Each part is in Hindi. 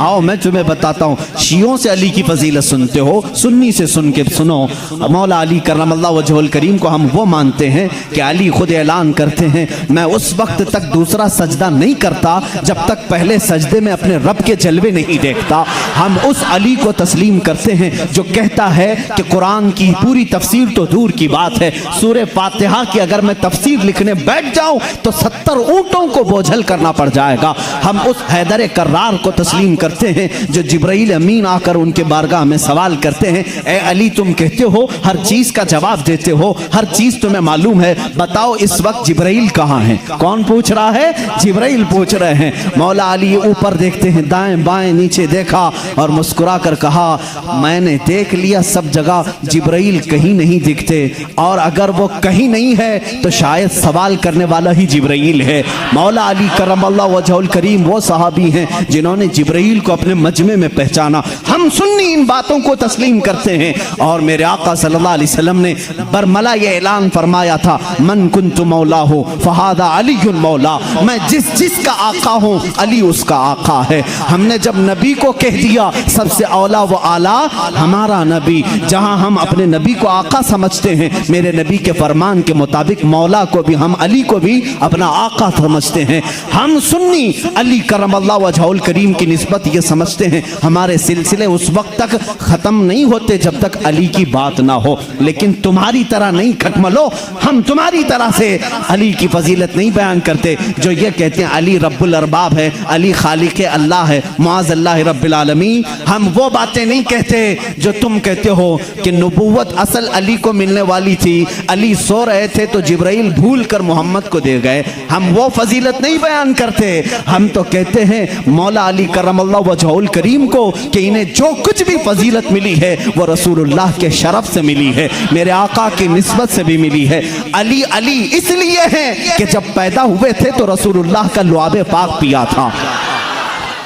आओ मैं तुम्हें बताता हूँ। शियों से अली की फजीलत सुनते हो, सुन्नी से सुन के सुनो। मौला अली करमल्लाहु वजहुल करीम को हम वो मानते हैं कि अली खुद ऐलान करते हैं, मैं उस वक्त तक दूसरा सजदा नहीं करता जब तक पहले सजदे में अपने रब के जलवे नहीं देखता। हम उस अली को तस्लीम करते हैं जो कहता है कि कुरान की पूरी तफसीर तो दूर की बात है, सूरह फातिहा की अगर मैं तफसीर लिखने बैठ जाऊं तो 70 ऊंटों को बोझल करना पड़ जाएगा। हम उस हैदर कर्रार को तस्लीम करते हैं जो जिब्राइल अमीन आकर उनके बारगाह में सवाल करते हैं, ए अली तुम कहते हो हर चीज का जवाब देते हो, हर चीज तुम्हें मालूम है, बताओ इस वक्त जिब्राइल कहाँ है? कौन पूछ रहा है? जिब्राइल पूछ रहे हैं। मौला अली ऊपर देखते हैं, दाएं बाएं नीचे देखा और मुस्कुरा कर कहा, मैंने देख लिया सब जगह जिब्राइल कहीं नहीं दिखते, और अगर वो कहीं नहीं है तो शायद सवाल करने वाला ही जिब्राइल है। मौला अली करमल्लाहु वजहुल करीम वो सहाबी हैं जिन्होंने जिब्राइल को अपने मजमे में पहचाना। हम सुन्नी इन बातों को तस्लीम करते हैं। और मेरे आका सल्लल्लाहु अलैहि वसल्लम ने बरमला ये ऐलान फरमाया था, मन कुन्तु मौला हो फहादा अलीयुल मौला, मैं जिसका आका हूँ अली उसका आका है। हमने जब नबी को कह दिया सबसे औला व आला हमारा नबी, जहाँ हम अपने नबी को आका समझते हैं, मेरे नबी के फरमान के मुताबिक मौला को भी, हम अली को भी अपना आका समझते हैं। हम सुन्नी अली करमल्लाहु वजहुल करीम की निस्बत ये समझते हैं हमारे सिलसिले उस वक्त तक ख़त्म नहीं होते जब तक अली की बात ना हो। लेकिन तुम्हारी तरह नहीं खटमलो, हम तुम्हारी तरह से अली की फजीलत नहीं बयान करते जो ये कहते हैं अली रब्बुल अरबाब है, अली खालिक अल्लाह है, मुआज़ अल्लाह रब्बिल आलमीन। हम वो बातें नहीं कहते जो तुम कहते हो कि नबूवत असल अली को मिलने वाली थी, अली सो रहे थे तो जिब्राइल भूल कर मोहम्मद को दे गए। हम वो फजीलत नहीं बयान करते। हम तो कहते हैं मौला अली करमल्लाहु वजहुल करीम को कि इन्हें जो कुछ भी फजीलत मिली है वो रसूलुल्लाह के शरफ से मिली है, मेरे आका की निस्बत से भी मिली है। अली अली इसलिए है कि जब पैदा हुए थे तो रसूलुल्लाह का लुआबे पाक पिया था।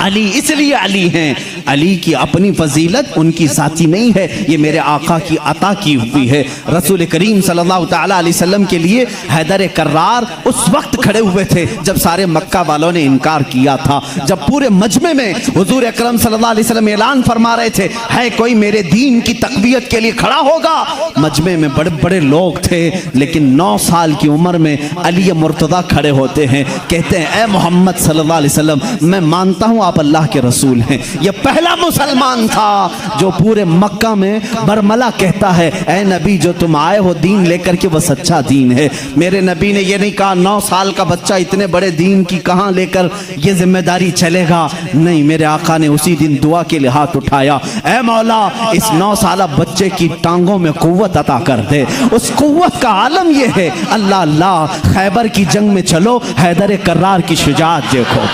अली इसलिए अली हैं, अली की अपनी फजीलत उनकी साथी नहीं है, ये मेरे आका की अता की हुई है। रसूल करीम सल्लल्लाहु ताला अलैहि वसल्लम के लिए हैदर कर्रार उस वक्त खड़े हुए थे जब सारे मक्का वालों ने इनकार किया था, जब पूरे मजमे में हुजूर अकरम सल्लल्लाहु अलैहि वसल्लम ऐलान फरमा रहे थे, है कोई मेरे दीन की तकवीयत के लिए खड़ा होगा। मजमे में बड़े बड़े लोग थे, लेकिन 9 साल की उम्र में अली मुर्तदा खड़े होते हैं, कहते हैं ए मोहम्मद सल्लल्लाहु अलैहि वसल्लम, मैं मानता हूँ आप अल्लाह के रसूल हैं। यह पहला मुसलमान था जो पूरे मक्का में बरमला कहता है, ऐ नबी जो तुम आए हो दीन लेकर के वो सच्चा दीन है। मेरे नबी ने यह नहीं कहा 9 साल का बच्चा इतने बड़े दीन की कहां लेकर ये जिम्मेदारी चलेगा, नहीं, मेरे आका ने उसी दिन दुआ के लिए हाथ उठाया, ऐ मौला इस 9 साल बच्चे की टांगों में कुव्वत अता कर दे। उस कुव्वत का आलम यह है, अल्लाह अल्लाह, खैबर की जंग में चलो, हैदर कर्रार की शुजाअत देखो।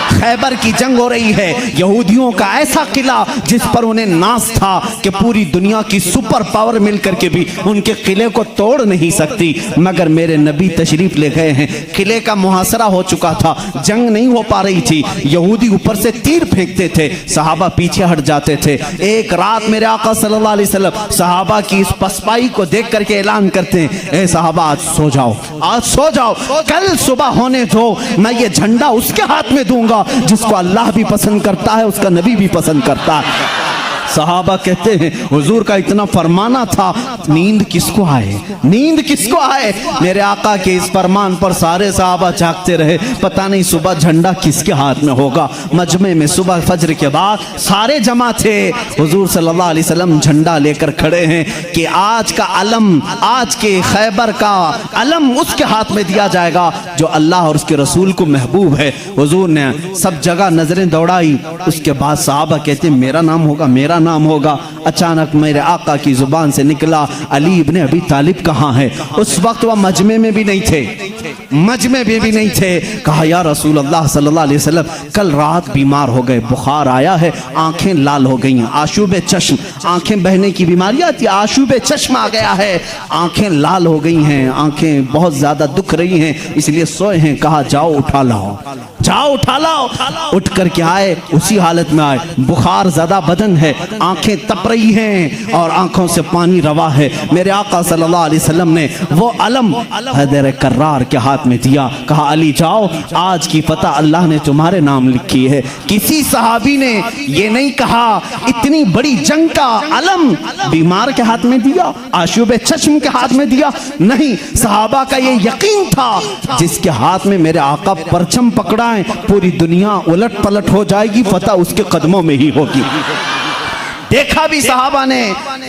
खैबर की जंग हो रही है, यहूदियों का ऐसा किला जिस पर उन्हें नाज था कि पूरी दुनिया की सुपर पावर मिलकर के भी उनके किले को तोड़ नहीं सकती, मगर मेरे नबी तशरीफ ले गए हैं। किले का मुहासरा हो चुका था, जंग नहीं हो पा रही थी, यहूदी ऊपर से तीर फेंकते थे, सहाबा पीछे हट जाते थे। एक रात मेरे आका सल्लल्लाहु अलैहि वसल्लम सहाबा की इस पसपाई को देख करके ऐलान करते हैं, ए सहाबा आज सो जाओ, आज सो जाओ, कल सुबह होने दो, मैं ये झंडा उसके हाथ में दूंगा जिसको अल्लाह भी पसंद करता है, उसका नबी भी पसंद करता है। सहाबा कहते हैं हुजूर का इतना फरमाना था, नींद किसको आए, नींद किसको आए। मेरे आका के इस फरमान पर सारे सहाबा जागते रहे, पता नहीं सुबह झंडा किसके हाथ में होगा। मजमे में सुबह फजर के बाद सारे जमा थे, हुजूर सल्लल्लाहु अलैहि वसल्लम झंडा लेकर खड़े हैं कि आज का अलम, आज के खैबर का अलम उसके हाथ में दिया जाएगा जो अल्लाह और उसके रसूल को महबूब है। हुजूर ने सब जगह नजरें दौड़ाई, उसके बाद सहाबा कहते मेरा नाम होगा, मेरा नाम होगा। अचानक मेरे आका की जुबान से निकला, अली इब्ने अबी तालिब कहाँ है? उस वक्त वह मजमे में भी नहीं थे, मजमे में भी नहीं थे। कहा या रसूल अल्लाह सल्लल्लाहु अलैहि वसल्लम, कल रात बीमार हो गए, बुखार आया है, आंखें लाल हो गई हैं, आशूबे चश्म, आंखें बहने की बीमारी आती है, आशूबे चश्म आ गया है, आंखें लाल हो गई हैं, आंखें बहुत ज्यादा दुख रही हैं, इसलिए सोए हैं। कहा जाओ उठा लाओ, जाओ उठा लाओ। उठ करके आए, उसी हालत में आए, बुखार ज़्यादा बदन है, आंखें तप रही हैं और आंखों से पानी रवा है। मेरे आका सल्लल्लाहु अलैहि वसल्लम ने वो अलम हैदर कर्रार के हाथ में दिया, कहा अली जाओ, आज की फतह अल्लाह ने तुम्हारे नाम लिखी है। किसी सहाबी ने ये नहीं कहा इतनी बड़ी जंग का अलम बीमार के हाथ में दिया, आशूब चश्म के हाथ में दिया, नहीं। सहाबा का ये यकीन था जिसके हाथ में मेरे आका परचम पकड़ाएं पूरी दुनिया उलट पलट हो जाएगी, फतह उसके कदमों में ही होगी। देखा भी सहाबा ने,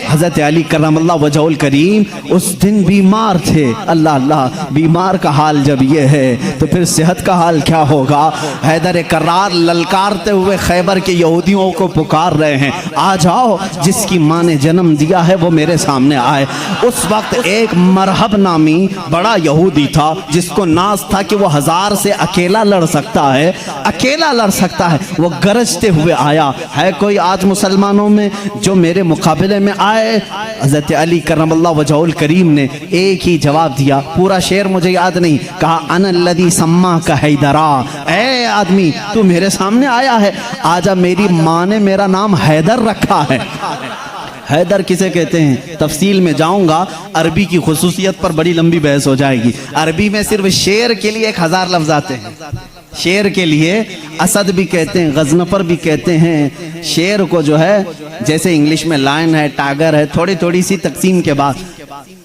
हजरत अली करमल्लाह वजहुल करीम उस दिन बीमार थे। अल्लाह अल्लाह, बीमार का हाल जब ये है तो फिर सेहत का हाल क्या होगा। हैदर कर्रार ललकारते हुए खैबर के यहूदियों को पुकार रहे हैं, आ जाओ, जिसकी माँ ने जन्म दिया है वो मेरे सामने आए। उस वक्त एक मरहब नामी बड़ा यहूदी था जिसको नाज था कि वो 1000 से अकेला लड़ सकता है, अकेला लड़ सकता है। वो गरजते हुए आया, है कोई आज मुसलमानों में जो मेरे मुकाबले में आए। हज़रत अली करमल्लाह वजहुल करीम ने एक ही जवाब दिया, पूरा शेर मुझे याद नहीं, कहा अनल्लज़ी सम्मा का हैदरा, ऐ आदमी तू मेरे सामने आया है, आजा, मेरी माँ ने मेरा नाम हैदर रखा है। हैदर किसे कहते हैं तफसील में जाऊंगा, अरबी की खुसूसियत पर बड़ी लंबी बहस हो जाएगी। अरबी में सिर्फ शेर के लिए 1000 लफ्ज आते हैं। शेर के लिए असद भी कहते हैं, गजनफर भी कहते हैं। शेर को जो है जैसे इंग्लिश में लायन है, टाइगर है, थोड़ी थोड़ी सी तकसीम के बाद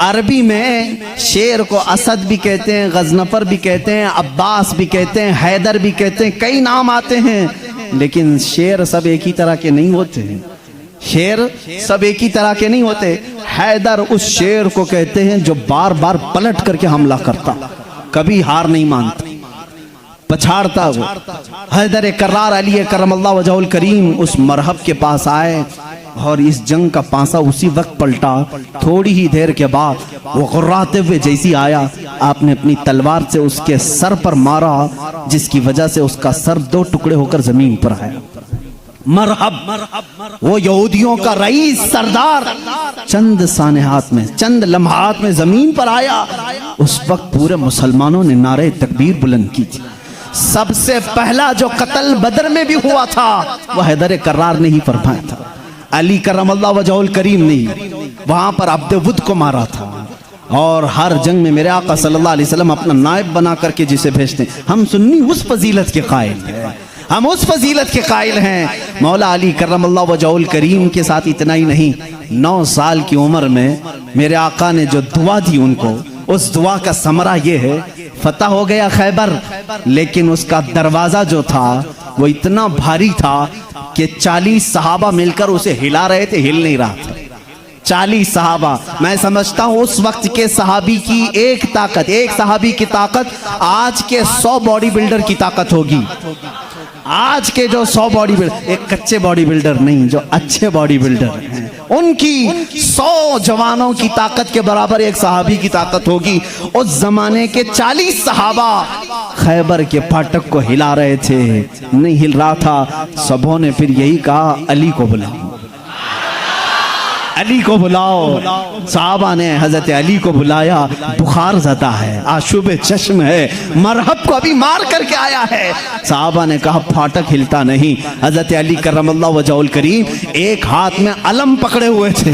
अरबी में शेर को असद भी कहते हैं, गजनफर भी कहते हैं, अब्बास भी कहते हैं, हैदर भी कहते हैं, कई नाम आते हैं। लेकिन शेर सब एक ही तरह के नहीं होते हैं, शेर सब एक ही तरह के नहीं होते। हैदर उस शेर को कहते हैं जो बार बार पलट करके हमला करता, कभी हार नहीं मानता, पछाड़ता वो। हैदर कर्रार अली करमल्लाह वजहुल करीम उस मरहब के पास आए और इस जंग का पासा उसी वक्त पलटा। थोड़ी ही देर के बाद वो गुर्राते हुए जैसी आया, आपने अपनी तलवार से उसके सर पर मारा, जिसकी वजह से उसका सर 2 टुकड़े होकर जमीन पर आया। मरहब वो यहूदियों का रईस सरदार चंद सानहात में, चंद लम्हात में जमीन पर आया। उस वक्त पूरे मुसलमानों ने नारे तकबीर बुलंद की थी। सबसे पहला जो कत्ल बदर में भी हुआ था वह हैदर कर्रार ने ही फरमाया था। अली करमल्लाह वजहुल करीम ने वहां पर अब्दुवुद को मारा था। और हर जंग में मेरे आका सल्लल्लाहु अलैहि वसल्लम अपना नायब बना करके जिसे भेजते हैं। हम सुन्नी उस फजीलत के कायल हैं, हम उस फजीलत के कायल हैं। मौला अली करमल्लाह वजहुल करीम के साथ इतना ही नहीं, 9 साल की उम्र में मेरे आका ने जो दुआ दी उनको, उस दुआ का समरा ये है, फतह हो गया खैबर, लेकिन उसका दरवाजा जो था वो इतना भारी था कि 40 सहाबा मिलकर उसे हिला रहे थे, हिल नहीं रहा था। 40 सहाबा, मैं समझता हूँ उस वक्त के सहाबी की एक ताकत, एक सहाबी की ताकत आज के 100 बॉडी बिल्डर की ताकत होगी। आज के जो 100 बॉडी बिल्डर, एक कच्चे बॉडी बिल्डर नहीं, जो अच्छे बॉडी बिल्डर हैं, उनकी 100 जवानों की ताकत के बराबर एक सहाबी की ताकत होगी। उस जमाने के 40 सहाबा खैबर के फाटक को हिला रहे थे, नहीं हिल रहा था। सबों ने फिर यही कहा, अली को बुलाओ, अली को बुलाओ। साहबा ने हजरत अली को बुलाया। बुखार ज़दा है, आशुब चश्म है, मरहब को अभी मार करके आया है। साहबा ने कहा फाटक हिलता नहीं। हजरत अली करमल्लाह वजहुल करीम एक हाथ में अलम पकड़े हुए थे,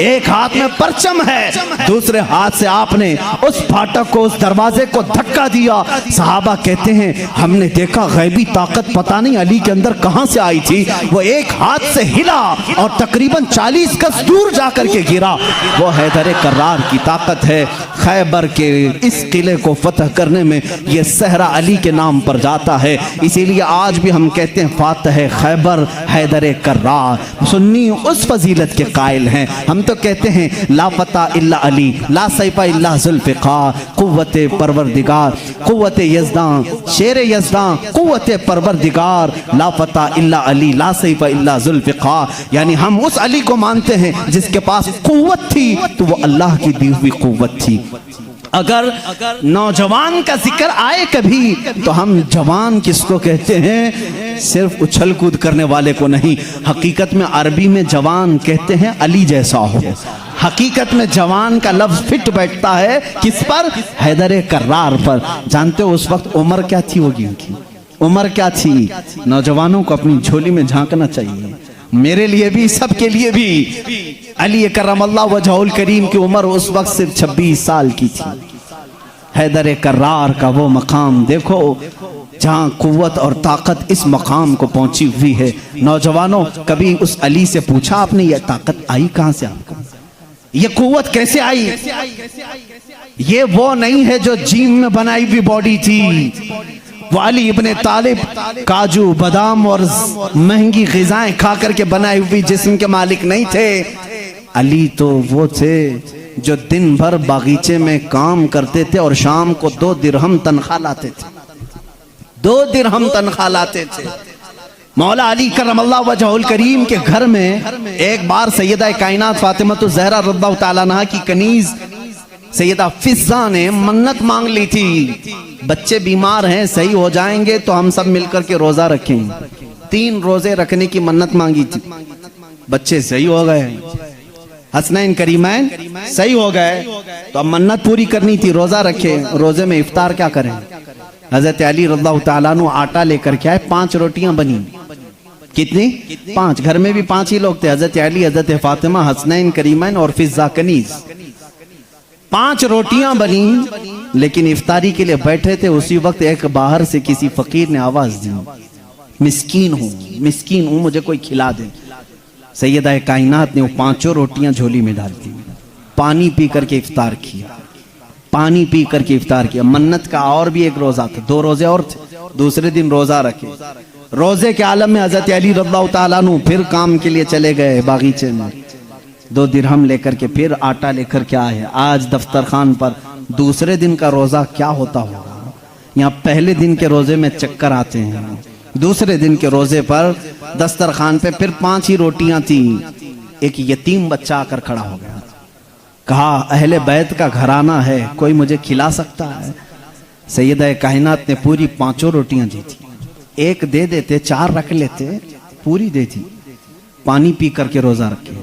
एक हाथ में परचम है, दूसरे हाथ से आपने उस फाटक को, उस दरवाजे को धक्का दिया। साहबा कहते हैं हमने देखा गैबी ताकत पता नहीं अली के अंदर कहां से आई थी, वो एक हाथ से हिला और तकरीबन 40 गज दूर जाकर के गिरा। वो हैदर कर्रार की ताकत है। खैबर के इस किले को फतह करने में ये सहरा अली के नाम पर जाता है। इसीलिए आज भी हम कहते हैं फातह खैबर हैदर कर्रार। सुन्नी उस फजीलत के कायल हैं। हम तो कहते हैं ला फतह इल्ला अली, ला सैफा इल्ला जुल्फ़िकार, कुव्वत परवरदिगार, कुव्वत यज़दां, शेर यज़दां, कुव्वत परवरदिगार, ला फतह इल्ला अली, ला सैफा इल्ला जुल्फ़िकार। यानी हम उस अली को मानते हैं जिसके पास कुव्वत थी तो वो अल्लाह की दी हुई कुव्वत थी। अगर नौजवान का जिक्र आए कभी तो हम जवान किसको कहते हैं? सिर्फ उछल कूद करने वाले को नहीं। हकीकत में अरबी में जवान कहते हैं अली जैसा हो। हकीकत में जवान का लफ्ज फिट बैठता है किस पर? हैदर कर्रार पर। जानते हो उस वक्त उम्र क्या थी होगी उनकी? उम्र क्या थी? नौजवानों को अपनी झोली में झांकना चाहिए, मेरे लिए भी, सबके लिए भी। अली करमल्लाहु वजहुल करीम की उम्र उस वक्त सिर्फ 26 साल की थी। हैदर कर्रार का वो मकाम देखो जहाँ कुव्वत और ताकत इस मकाम को पहुंची हुई है। नौजवानों, कभी उस अली से पूछा आपने, ये ताकत आई कहां से आपको? ये कुव्वत कैसे आई? ये वो नहीं है जो जिम में बनाई हुई बॉडी थी। वो अली इब्ने तालिब काजू बादाम और महंगी ग़िज़ाएं खा करके बनाई हुई जिस्म के मालिक नहीं थे। अली तो वो थे जो दिन भर बागीचे में काम करते थे और शाम को 2 दिरहम तनख्वाह लाते थे। 2 दिरहम तनख्वाह लाते थे। मौला अली करमल्लाहु वजहुल करीम के घर में एक बार सैयदा कायनात फातिमा ज़हरा रज़ियल्लाहु ताला अन्हा की कनीज सैयदा फिज़्ज़ा ने मन्नत मांग ली थी, बच्चे बीमार हैं, सही हो जाएंगे तो हम सब मिलकर के रोजा रखेंगे। 3 रोजे रखने की मन्नत मांगी थी, बच्चे सही हो गए, हसनैन करीमैन सही हो गए, तो अब मन्नत पूरी करनी थी, रोजा रखे। रोजे में इफ्तार क्या करें? हजरत अली रज़ियल्लाहु ताला अन्हु आटा लेकर के आए, 5 रोटियां बनी। कितनी? 5। घर में भी 5 ही लोग थे, हजरत अली, हजरत फातिमा, हसनैन करीमैन और फिज़्ज़ा कनीज। 5 रोटियां बनी, लेकिन इफ्तारी के लिए बैठे थे। उसी वक्त एक बाहर से किसी फकीर ने आवाज दी, मिस्कीन हूं, मुझे कोई खिला दे। सैयदा कायनात ने वो 5 रोटियां झोली में डाल दी, पानी पी करके इफ्तार किया, पानी पी करके इफ्तार किया। मन्नत का और भी एक रोजा था, 2 रोजे और थे, दूसरे दिन रोजा रखे। रोजे के आलम में हजरत अली रज़ियल्लाहु ताला अन्हु फिर काम के लिए चले गए बागीचे में, 2 दिरहम लेकर के फिर आटा लेकर के आए। आज दफ्तर खान पर दूसरे दिन का रोजा क्या होता होगा? यहाँ पहले दिन के रोजे में चक्कर आते हैं, दूसरे दिन के रोजे पर दस्तरखान पे फिर 5 ही रोटियां थी। एक यतीम बच्चा आकर खड़ा हो गया, कहा अहले बैत का घराना है, कोई मुझे खिला सकता है? सैयदा कायनात ने पूरी 5 रोटियां दी थी, एक दे देते, 4 रख लेते, पूरी दे दी। पानी पी करके रोजा रखे।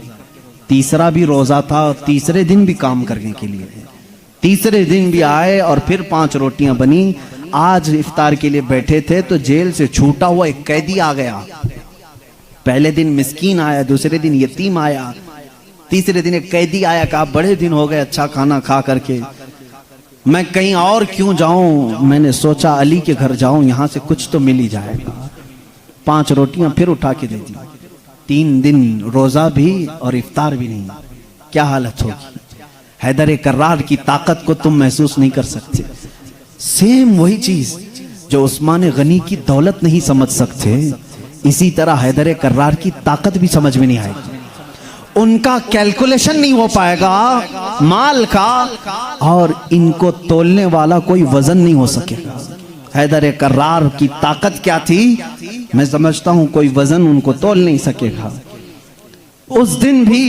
तीसरा भी रोजा था, तीसरे दिन भी काम करने के लिए, तीसरे दिन भी आए और फिर 5 रोटियां बनी। आज इफ्तार के लिए बैठे थे तो जेल से छूटा हुआ एक कैदी आ गया। पहले दिन मिस्कीन आया, दूसरे दिन यतीम आया, तीसरे दिन एक कैदी आया, कहा बड़े दिन हो गए अच्छा खाना खा करके, मैं कहीं और क्यों जाऊं, मैंने सोचा अली के घर जाऊं, यहां से कुछ तो मिल ही जाएगा। 5 रोटियां फिर उठा के दे दी। 3 दिन रोजा भी और इफ्तार भी नहीं। क्या हालत होगी? हैदर कर्रार की ताकत को तुम महसूस नहीं कर सकते। सेम वही चीज जो उस्मान गनी की दौलत नहीं समझ सकते, इसी तरह हैदर कर्रार की ताकत भी समझ में नहीं आएगी। उनका कैलकुलेशन नहीं हो पाएगा माल का, और इनको तोलने वाला कोई वजन नहीं हो सकेगा। हैदर कर्रार की ताकत क्या थी, मैं समझता हूं कोई वजन उनको तोल नहीं सकेगा। उस दिन भी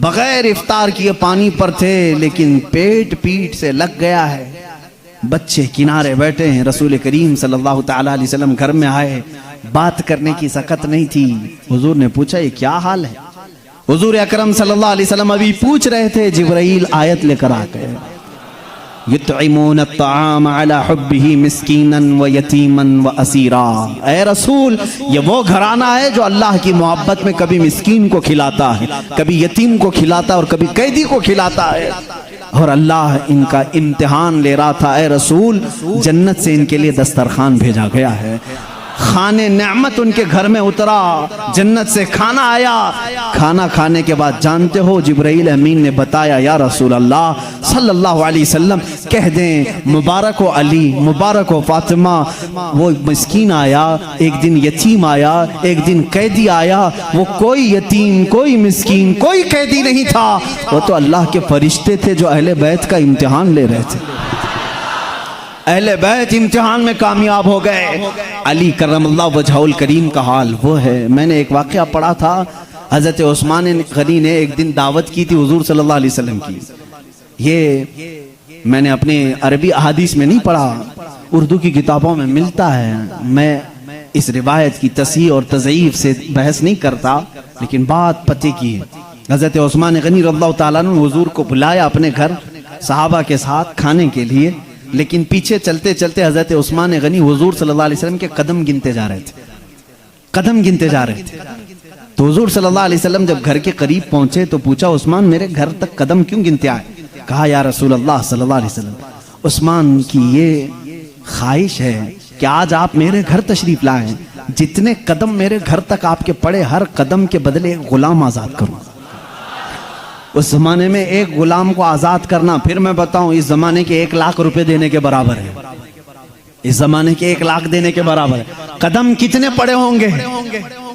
बगैर इफ्तार किए पानी पर थे, लेकिन पेट पीठ से लग गया है। बच्चे किनारे बैठे हैं, रसूल करीम सल्लल्लाहु ताला अलैहि वसल्लम घर में आए, बात करने की सकत नहीं थी। हुजूर ने पूछा ये क्या हाल है? हुजूर अकरम सल्लल्लाहु अलैहि वसल्लम अभी पूछ रहे थे, जिब्राइल आयत लेकर आ गए, युतइमून अत्ताम अला हुब्बिही मिस्कीनन व यतीमन व असीरा। ऐ रसूल, ये वो घराना है जो अल्लाह की मोहब्बत में कभी मिस्कीन को खिलाता है, कभी यतीम को खिलाता है और कभी कैदी को खिलाता है। और अल्लाह इनका इम्तिहान ले रहा था। ऐ रसूल, जन्नत से इनके लिए दस्तरखान भेजा गया है, खाने नेमत उनके घर में उतरा, जन्नत से खाना आया। खाना खाने के बाद जानते हो जिब्राइल अमीन ने बताया, या रसूल अल्लाह सल्लल्लाहु अलैहि वसल्लम कह दें मुबारक हो अली, मुबारक हो फातिमा, वो मिस्कीन आया, एक दिन यतीम आया, एक दिन कैदी आया। वो कोई यतीम, कोई मिस्कीन, कोई कैदी नहीं था, वो तो अल्लाह के फरिश्ते थे जो अहले बैत का इम्तिहान ले रहे थे। अहले बैत इम्तिहान में कामयाब हो गए। अली करमल्लाहु वजहुल करीम का हाल वो है। मैंने एक वाक़या पढ़ा था, हज़रत उस्मान गनी ने एक दिन दावत की थी हुजूर सल्लल्लाहु अलैहि वसल्लम की। ये मैंने अपने अरबी अहादीस में नहीं पढ़ा, उर्दू की किताबों में मिलता है। मैं इस रिवायत की तस्हीह और तज़ईफ से बहस नहीं करता, लेकिन बात पते की है। हज़रत उस्मान गनी रज़ियल्लाहु ताला अन्हु हुजूर को बुलाया अपने घर सहाबा के साथ खाने के लिए। लेकिन पीछे चलते चलते हजरत उस्मान गनी हुजूर सल्लल्लाहु अलैहि वसल्लम के कदम गिनते जा रहे थे, कदम गिनते जा रहे थे। तो हुजूर सल्लल्लाहु अलैहि वसल्लम जब घर के करीब पहुंचे तो पूछा, उस्मान मेरे घर तक कदम क्यों गिनते आए? कहा, या रसूल अल्लाह सल्लल्लाहु अलैहि वसल्लम, उस्मान की ये ख्वाहिश है कि आज आप मेरे घर तशरीफ लाएं, जितने कदम मेरे घर तक आपके पड़े हर कदम के बदले एक गुलाम आजाद करूं। उस जमाने में एक गुलाम को आजाद करना, फिर मैं बताऊं, इस जमाने के 1 लाख रुपए देने के बराबर है। इस जमाने के 1 लाख देने के बराबर है। कदम कितने पड़े होंगे,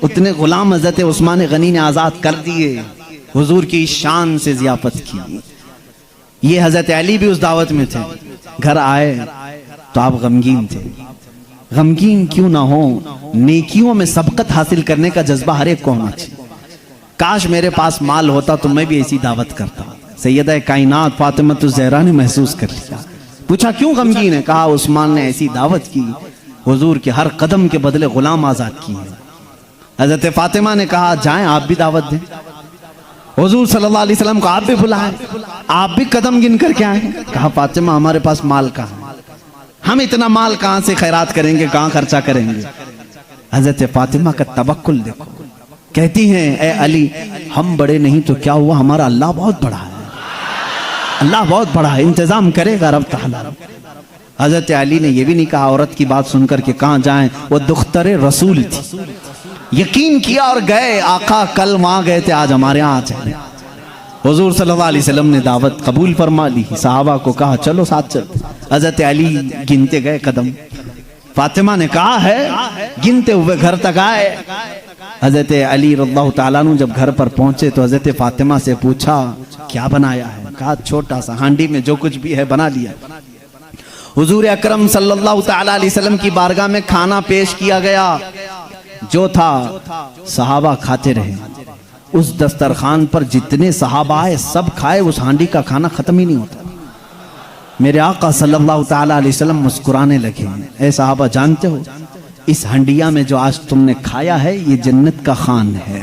उतने गुलाम हजरत उस्मान गनी ने आजाद कर दिए। हुजूर की शान से जियाफत की। ये हजरत अली भी उस दावत में थे। घर आए तो आप गमगीन थे। गमगीन क्यों ना हो, नेकियों में सबकत हासिल करने का जज्बा हर एक को होना चाहिए। काश मेरे पास माल होता तो मैं भी ऐसी दावत करता। सैयदा कायनात फातिमा ज़हरा ने महसूस कर लिया। पूछा, क्यों गमगीन है? कहा, उस्मान ने ऐसी दावत की, हुजूर के हर कदम के बदले गुलाम आजाद किए। हजरत फातिमा ने कहा, जाएं आप भी दावत दें। हुजूर सल्लल्लाहु अलैहि वसल्लम को आप भी बुलाएं, आप भी कदम गिन करके आए। कहा, फातिमा हमारे पास माल कहाँ है, हम इतना माल कहां से खैरात करेंगे, कहां खर्चा करेंगे। हजरत फातिमा का तवक्कुल देखो। कहती हैं, ए अली, हम बड़े नहीं तो क्या हुआ, हमारा अल्लाह बहुत बड़ा है, अल्लाह बहुत बड़ा है, इंतजाम करेगा रब ताला। हजरत अली ने यह भी नहीं कहा औरत की बात सुनकर के कहां जाएं, वो दुख्तरे रसूल थी। यकीन किया और गए। आका कल वहां गए थे, आज हमारे यहाँ आ जाए। हुजूर सल्लल्लाहु अलैहि वसल्लम ने दावत कबूल फरमा ली। सहाबा को कहा, चलो साथ चलते। हजरत अली गिनते गए कदम। फातिमा ने कहा है, गिनते हुए घर तक आए। हजरत अली रज़ियल्लाहु ताला अन्हु जब घर पर पहुंचे तो हजरत फातिमा से पूछा, क्या बनाया है? कहा, छोटा सा हांडी में जो कुछ भी है बना लिया। हुजूर अकरम सल्लल्लाहु ताला अलैहि वसल्लम की बारगाह में खाना पेश किया गया। जो था सहाबा खाते रहे। उस दस्तरखान पर जितने सहाबा आए सब खाए, उस हांडी का खाना खत्म ही नहीं होता। मेरे आका सल्लल्लाहु ताला अलैहि वसल्लम मुस्कुराने लगे। ऐ सहाबा, जानते हो इस हंडिया में जो आज तुमने खाया है ये जन्नत का खान है।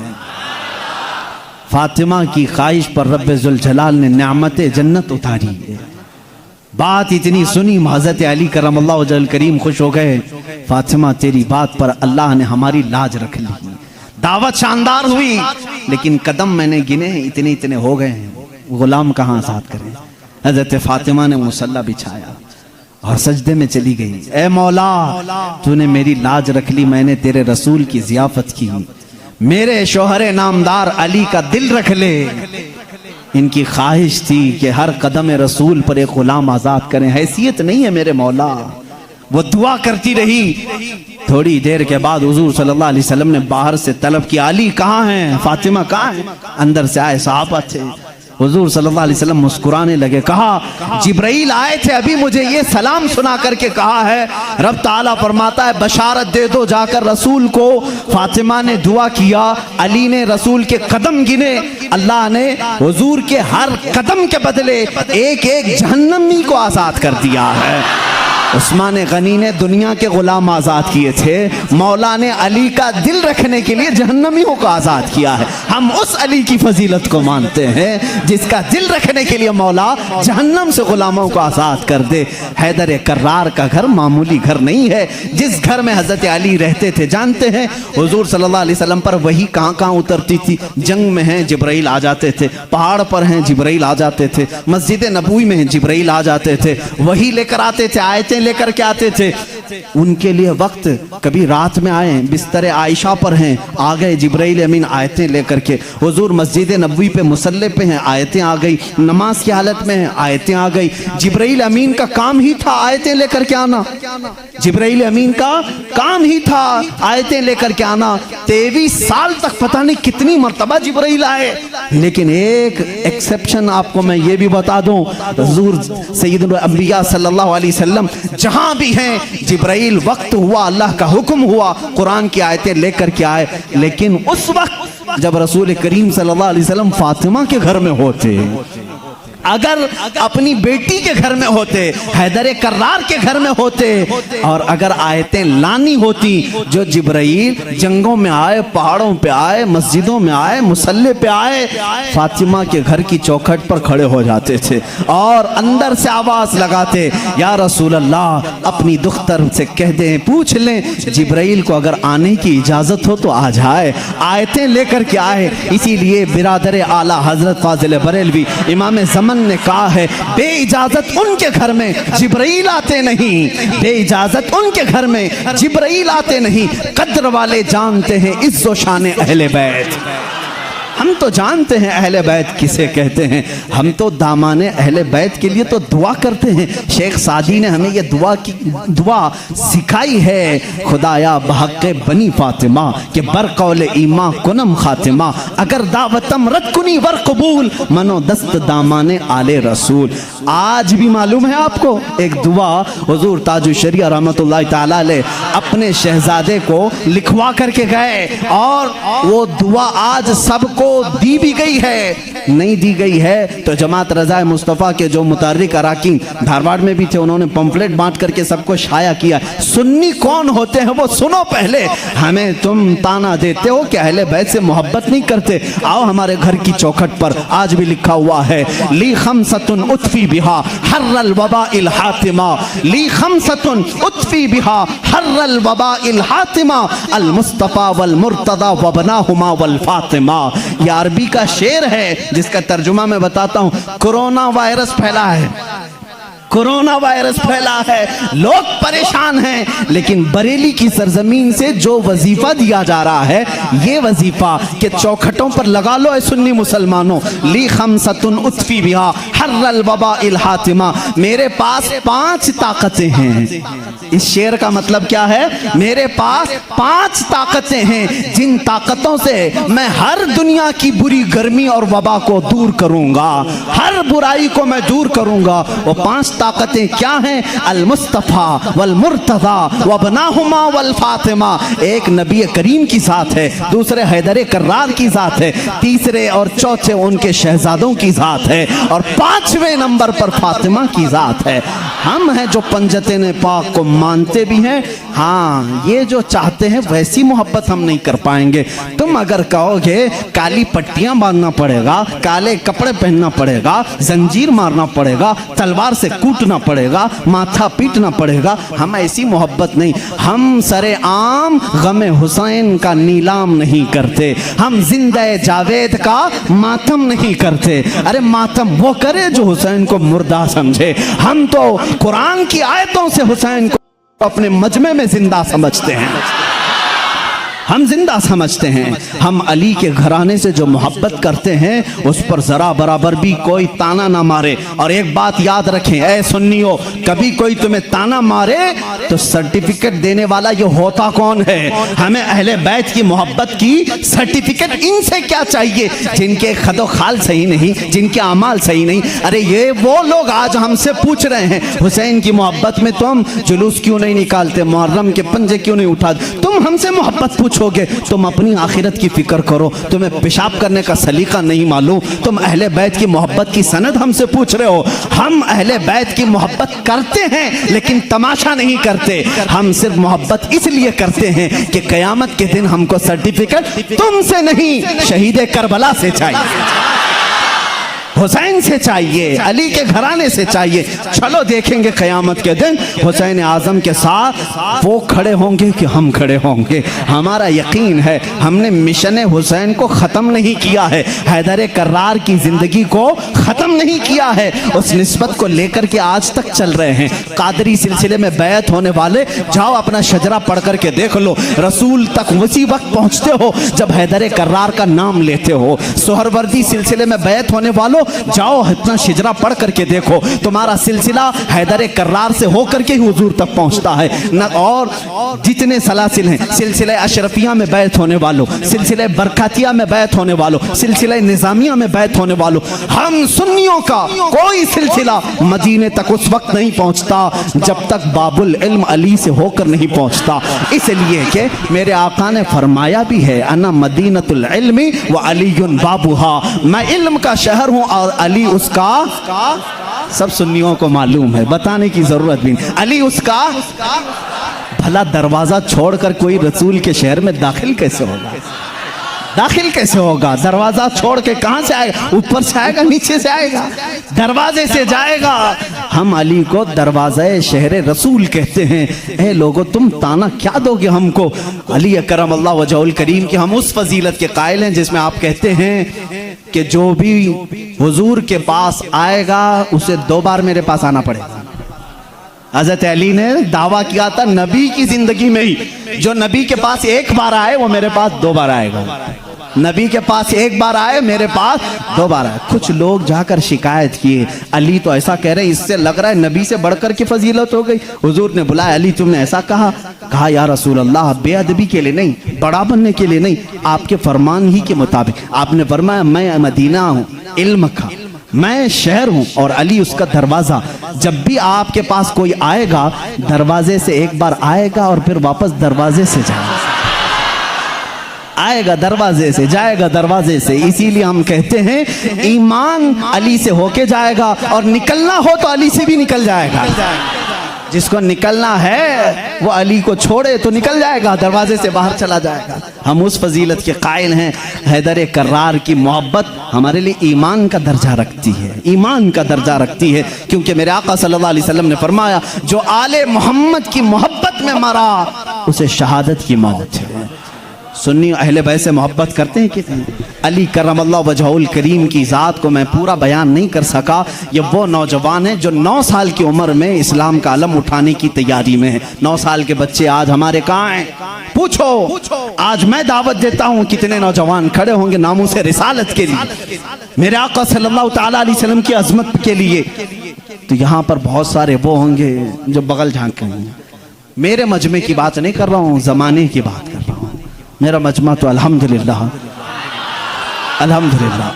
फातिमा की ख्वाहिश पर रब्बे जुल जलाल ने नेमते जन्नत उतारी है। बात इतनी सुनी, हज़रत अली करमल्लाहु वजहल करीम खुश हो गए। फातिमा, तेरी बात पर अल्लाह ने हमारी लाज रख ली। दावत शानदार हुई, लेकिन कदम मैंने गिने इतने इतने हो गए हैं, गुलाम कहाँ आजाद करें। हज़रत फातिमा ने मुसल्ला बिछाया और सजदे में चली गई। ए मौला, तूने मेरी लाज रख ली, मैंने तेरे रसूल की जियाफत की। मेरे शोहरे नामदार अली का दिल रख ले। इनकी ख्वाहिश थी कि हर कदम रसूल पर एक गुलाम आजाद करें। हैसियत नहीं है मेरे मौला। वो दुआ करती रही। थोड़ी देर के बाद हुजूर सल्लल्लाहु अलैहि वसल्लम ने बाहर से तलब किया, अली कहाँ हैं, फातिमा कहाँ हैं? अंदर से आए सहाबा थे। हुजूर सल्लल्लाहु अलैहि वसल्लम मुस्कुराने लगे। कहा, जिब्राइल आए थे, अभी मुझे ये सलाम सुना करके कहा है, रब ताला फरमाता है बशारत दे दो जाकर रसूल को। फातिमा ने दुआ किया, अली ने रसूल के कदम गिने। अल्लाह ने हुजूर के हर कदम के बदले एक एक जहन्नमी को आजाद कर दिया है। उस्मान गनी ने दुनिया के गुलाम आजाद किए थे, मौला ने अली का दिल रखने के लिए जहन्नमियों को आजाद किया है। हम उस अली की फजीलत को मानते हैं जिसका दिल रखने के लिए मौला जहन्नम से गुलामों को आजाद कर दे। हैदर कर्रार का घर मामूली घर नहीं है। जिस घर में हजरत अली रहते थे, जानते हैं हुजूर सल्लल्लाहु अलैहि वसल्लम पर वही कहाँ कहाँ उतरती थी। जंग में हैं जिब्राइल आ जाते थे, पहाड़ पर हैं जिब्राइल आ जाते थे, मस्जिद नबवी में हैं जिब्राइल आ जाते थे, वही लेकर आते थे, आयतें लेकर के आते थे। उनके लिए वक्त, कभी रात में आए बिस्तर आयशा पर हैं, आ गए जिब्राइल अमीन आयतें लेकर के। हुजूर मस्जिद नबवी पे मुसल्ले पे हैं, आयतें आ गई। नमाज की हालत में हैं, आयतें आ गई। जिब्राइल अमीन का काम ही था आयतें लेकर के आना। जिब्राइल अमीन का काम ही था आयतें लेकर के आना। 23 साल तक पता नहीं कितनी मर्तबा जिब्राइल आए। लेकिन एक एक्सेप्शन आपको मैं ये भी बता दूं, हुजूर सैयदुल अंबिया सल्लल्लाहु अलैहि वसल्लम जहां भी हैं, जिब्राइल वक्त हुआ, अल्लाह का हुक्म हुआ, कुरान की आयतें लेकर के आए। लेकिन उस वक्त जब रसूल करीम सल्लल्लाहु अलैहि वसल्लम फातिमा के घर में होते, अगर अपनी बेटी के घर में होते, हैदर कर्रार के घर में होते, और अगर आयतें लानी होती जो जिब्राइल जंगों में आए, पहाड़ों पे आए, मस्जिदों में आए, मुसल्ले पे आए, फातिमा के घर की चौखट पर खड़े हो जाते थे और अंदर से आवाज लगाते, या रसूल अल्लाह, अपनी दुख्तर से कह दें, पूछ लें जिब्राइल को अगर आने की इजाजत हो तो आ जाए, आयतें लेकर के आए। इसीलिए बिरादर आला हजरत फाजिल बरेलवी इमाम ज़मन ने कहा है, बे इजाजत उनके घर में जिब्राइल आते नहीं, बे इजाजत उनके घर में जिब्राइल आते नहीं। कद्र वाले जानते हैं इज्जो शान अहले बैत। हम तो जानते हैं अहले बैत किसे कहते हैं, हम तो दामाने अहले बैत के लिए तो दुआ करते हैं। शेख सादी ने हमें ये दुआ सिखाई है, खुदाया बहक़ बनी फातिमा के बरकौल ईमा कुनम खातिमा, अगर दावतम रद कुनी वर कबूल, मनो दस्त दामाने आले रसूल। आज भी मालूम है आपको एक दुआ हुजूर ताजुल शरिया रहमतुल्लाह तआला अलैह अपने शहजादे को लिखवा करके गए, और वो दुआ आज सबको दी भी गई है, नहीं दी गई है तो जमात रज़ा मुस्तफ़ा के जो मुतारिक अराकीन धारवाड़ में भी थे, उन्होंने पंफलेट बांट करके सबको शाया किया। सुन्नी कौन होते हैं वो सुनो पहले। हमें तुम ताना देते हो कि अहले बैत से मोहब्बत नहीं करते, आओ हमारे घर की चौखट पर आज भी लिखा हुआ है, ली खमसतुन उतफी बिहा हर्रल वबाइल हातिमा, ली खमसतुन उतफी बिहा हर्रल वबाइल हातिमा, अल मुस्तफ़ा वल मुर्तदा वबनाहुमा वल फातिमा। यह अरबी का शेर है जिसका तर्जुमा मैं बताता हूं। कोरोना वायरस फैला है, कोरोना वायरस फैला है, लोग परेशान हैं, लेकिन बरेली की सरजमीन से जो वजीफा दिया जा रहा है, ये वजीफा के चौखटों पर लगा लो ऐ सुन्नी मुसलमानों, ली खमसतुन उतफी बिहा हर्रल वबाइल हातिमा, मेरे पास 5 ताकतें हैं। इस शेर का मतलब क्या है? मेरे पास 5 ताकतें हैं जिन ताकतों से मैं हर दुनिया की बुरी गर्मी और वबा को दूर करूंगा, हर बुराई को मैं दूर करूंगा। वो 5 ताकतें क्या हैं? अल मुस्तफ़ा वल मुर्तज़ा वबनाहुमा वल फातिमा। एक नबी करीम की ज़ात है, दूसरे हैदर कर्रार की ज़ात है, तीसरे और चौथे उनके शहजादों की ज़ात है, और 5वें नंबर पर फातिमा की ज़ात है। हम हैं जो पंजते ने पाक को मानते भी हैं, हाँ ये जो चाहते हैं वैसी मोहब्बत हम नहीं कर पाएंगे। तुम अगर कहोगे काली पट्टियां बांधना पड़ेगा, काले कपड़े पहनना पड़ेगा, जंजीर मारना पड़ेगा, तलवार से कूटना पड़ेगा, माथा पीटना पड़ेगा, हम ऐसी मोहब्बत नहीं। हम सरे आम गमे हुसैन का नीलाम नहीं करते, हम जिंदे जावेद का मातम नहीं करते। अरे मातम वो करे जो हुसैन को मुर्दा समझे। हम तो कुरान की आयतों से हुसैन को अपने मजमे में जिंदा समझते हैं, हम जिंदा समझते हैं। हम अली के घराने से जो मोहब्बत करते हैं उस पर जरा बराबर भी कोई ताना ना मारे। और एक बात याद रखें ऐ सुन्नियों, कभी कोई तुम्हें ताना मारे तो सर्टिफिकेट देने वाला ये होता कौन है? हमें अहले बैत की मोहब्बत की सर्टिफिकेट इनसे क्या चाहिए जिनके खदो खाल सही नहीं, जिनके अमाल सही नहीं। अरे ये वो लोग आज हमसे पूछ रहे हैं हुसैन की मोहब्बत में तुम जुलूस क्यों नहीं निकालते, मुहर्रम के पंजे क्यों नहीं उठाते। तुम हमसे मोहब्बत पूछोगे, तुम अपनी आखिरत की फिक्र करो। तुम्हें पेशाब करने का सलीका नहीं मालूम, तुम अहले बैत की मोहब्बत की सनद हमसे पूछ रहे हो। हम अहले बैत की मोहब्बत करते हैं लेकिन तमाशा नहीं करते। हम सिर्फ मोहब्बत इसलिए करते हैं कि कयामत के दिन हमको सर्टिफिकेट तुमसे नहीं शहीद करबला से चाहिए, हुसैन से चाहिए, अली के घराने से चाहिए। चलो देखेंगे क़यामत के दिन हुसैन आज़म के साथ वो खड़े होंगे कि हम खड़े होंगे। हमारा यकीन है हमने मिशन हुसैन को ख़त्म नहीं किया है, हैदर कर्रार की ज़िंदगी को ख़त्म नहीं किया है, उस निस्बत को लेकर के आज तक चल रहे हैं। कादरी सिलसिले में बैत होने वाले जाओ अपना शजरा पढ़ करके देख लो, रसूल तक उसी वक्त पहुँचते हो जब हैदर कर्रार का नाम लेते हो। सोहरवर्दी सिलसिले में बैत होने वालों जाओ इतना शिजरा पढ़ करके देखो, तुम्हारा सिलसिला हैदर कर्रार से होकर के ही हुजूर तक पहुंचता है न। और जितने सलासिल हैं, सिलसिले अशरफिया में बैत होने वालों, सिलसिले बरकातिया में बैत होने वालों, सिलसिले निजामिया में बैत होने वालों, हम सुन्नियों का कोई सिलसिला मदीने तक उस वक्त नहीं पहुंचता जब तक बाबुल इल्म अली से होकर नहीं पहुंचता। इसलिए कि मेरे आका ने फरमाया भी है, अना मदीनतुल इल्मी व अलीयुन बाबुहा, मैं इल्म का शहर हूँ और अली उसका, सब सुन्नियों को मालूम है, बताने की जरूरत भी नहीं, अली उसका। भला दरवाजा छोड़कर कोई रसूल के शहर में दाखिल कैसे होगा? दाखिल कैसे होगा? दरवाजा छोड़ के कहां से आएगा? ऊपर से आएगा, नीचे से आएगा, दरवाजे से जाएगा। हम अली को दरवाज़े शहर रसूल कहते हैं। ए लोगों, तुम ताना क्या दोगे हमको? अली करम अल्लाह वजहुल करीम की हम उस फजीलत के कायल हैं जिसमें आप कहते हैं कि जो भी हुजूर के पास आएगा उसे 2 बार मेरे पास आना पड़ेगा। हज़रत अली ने दावा किया था नबी की जिंदगी में ही, जो नबी के पास 1 बार आए वो मेरे पास 2 बार आएगा। नबी के पास 1 बार आए, मेरे पास 2 बार आए। कुछ लोग जाकर शिकायत किए, अली तो ऐसा कह रहे हैं, इससे लग रहा है नबी से बढ़कर की फजीलत हो गई। हुजूर ने बुलाया, अली तुमने ऐसा कहा? कहा या रसूल अल्लाह, बेअदबी के लिए नहीं, बड़ा बनने के लिए नहीं, आपके फरमान ही के मुताबिक। आपने फरमाया मैं मदीना हूँ इल्म का, मैं शहर हूं और अली उसका दरवाजा। जब भी आपके पास कोई आएगा दरवाजे से 1 बार आएगा और फिर वापस दरवाजे से जाएगा, आएगा दरवाजे से, जाएगा दरवाजे से। इसीलिए हम कहते हैं ईमान अली से होके जाएगा और निकलना हो तो अली से भी निकल जाएगा। जिसको निकलना है वो अली को छोड़े तो निकल जाएगा, दरवाजे से बाहर चला जाएगा। हम उस फजीलत के कायल हैं। हैदर कर्रार की मोहब्बत हमारे लिए ईमान का दर्जा रखती है, ईमान का दर्जा रखती है, क्योंकि मेरे आका सल्लल्लाहु अलैहि वसल्लम ने फरमाया जो आले मोहम्मद की मोहब्बत में मरा उसे शहादत की मौत है। सुन्नी अहले बैत से मोहब्बत करते हैं कितने? अली करमल्लाहु वजहुल करीम की ज़ात को मैं पूरा बयान नहीं कर सका। ये वो नौजवान है जो 9 साल की उम्र में इस्लाम का अलम उठाने की तैयारी में है। 9 साल के बच्चे आज हमारे कहाँ हैं? पूछो। आज मैं दावत देता हूँ, कितने नौजवान खड़े होंगे नामूस रिसालत के लिए, मेरे आका सल्लल्लाहु ताला अलैहि वसल्लम की अजमत के लिए। तो यहाँ पर बहुत सारे वो होंगे जो बगल झांकेंगे। मेरे मजमे की बात नहीं कर रहा हूँ, ज़माने की बात कर रहा हूँ। मेरा मजमा तो अल्हम्दुलिल्लाह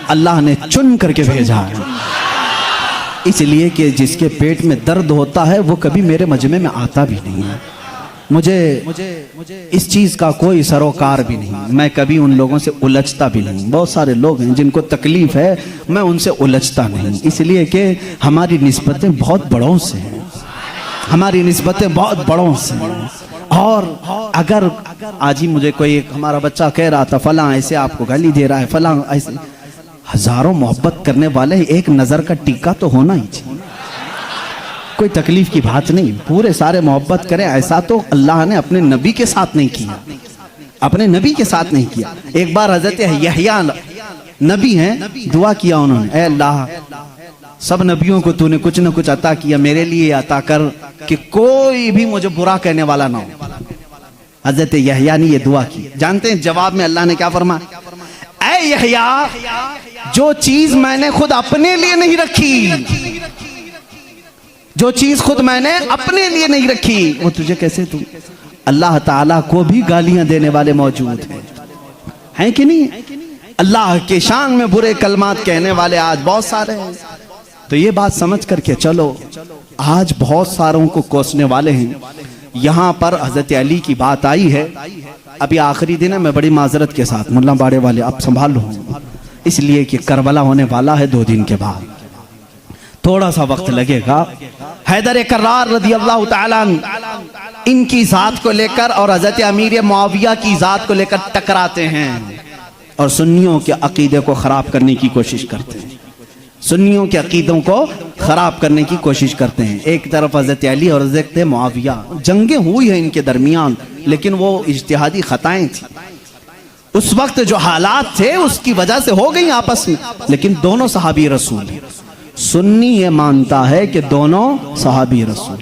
अल्लाह ने चुन करके भेजा है, इसलिए कि जिसके पेट में दर्द होता है वो कभी मेरे मजमे में आता भी नहीं है। मुझे इस चीज़ का कोई सरोकार भी नहीं, मैं कभी उन लोगों से उलझता भी नहीं। बहुत सारे लोग हैं जिनको तकलीफ है, मैं उनसे उलझता नहीं, इसलिए कि हमारी निस्बतें बहुत बड़ों से हैं, हमारी निस्बतें बहुत बड़ों से हैं। और अगर आज ही मुझे कोई एक हमारा बच्चा कह रहा था फलां ऐसे आपको गाली दे रहा है, फलां ऐसे, हजारों मोहब्बत करने वाले एक नज़र का टीका तो होना ही चाहिए। कोई तकलीफ की बात नहीं, पूरे सारे मोहब्बत करें, ऐसा तो अल्लाह ने अपने नबी के साथ नहीं किया, अपने नबी के साथ नहीं किया। एक बार हजरत यहया नबी हैं, दुआ किया उन्होंने, ऐ अल्लाह सब नबियों को तूने कुछ न कुछ अता किया, मेरे लिए अता कर कि कोई भी मुझे बुरा कहने वाला ना हो। हजरत यहया ने ये दुआ की। जानते हैं जवाब में अल्लाह ने क्या फरमाया? ऐ यहया, जो चीज मैंने खुद अपने लिए नहीं रखी, जो चीज खुद मैंने अपने लिए नहीं रखी वो तुझे कैसे तू? अल्लाह ताला को भी गालियां देने वाले मौजूद हैं कि नहीं? अल्लाह के शान में बुरे कलमात कहने वाले आज बहुत सारे हैं। तो ये बात समझ करके चलो, आज बहुत सारों को कोसने वाले हैं। यहाँ पर हजरत अली की बात आई है, अभी आखिरी दिन है, मैं बड़ी माजरत के साथ मुल्ला बाड़े वाले आप संभाल लो, इसलिए कि करबला होने वाला है 2 दिन के बाद, थोड़ा सा वक्त लगेगा। हैदर कर्रार रज़ी अल्लाह ताला इनकी जात को लेकर और हजरत अमीर मुआविया की जात को लेकर टकराते हैं और सुन्नियों के अकीदे को खराब करने की कोशिश करते हैं, सुन्नियों के अकीदों को खराब करने की कोशिश करते हैं। एक तरफ हजरत अली और हजरत मुआविया, जंगें हुई हैं इनके दरमियान, लेकिन वो इज्तिहादी खताएं थी। उस वक्त जो हालात थे उसकी वजह से हो गई आपस में, लेकिन दोनों सहाबी रसूल हैं। सुन्नी ये मानता है कि दोनों सहाबी रसूल।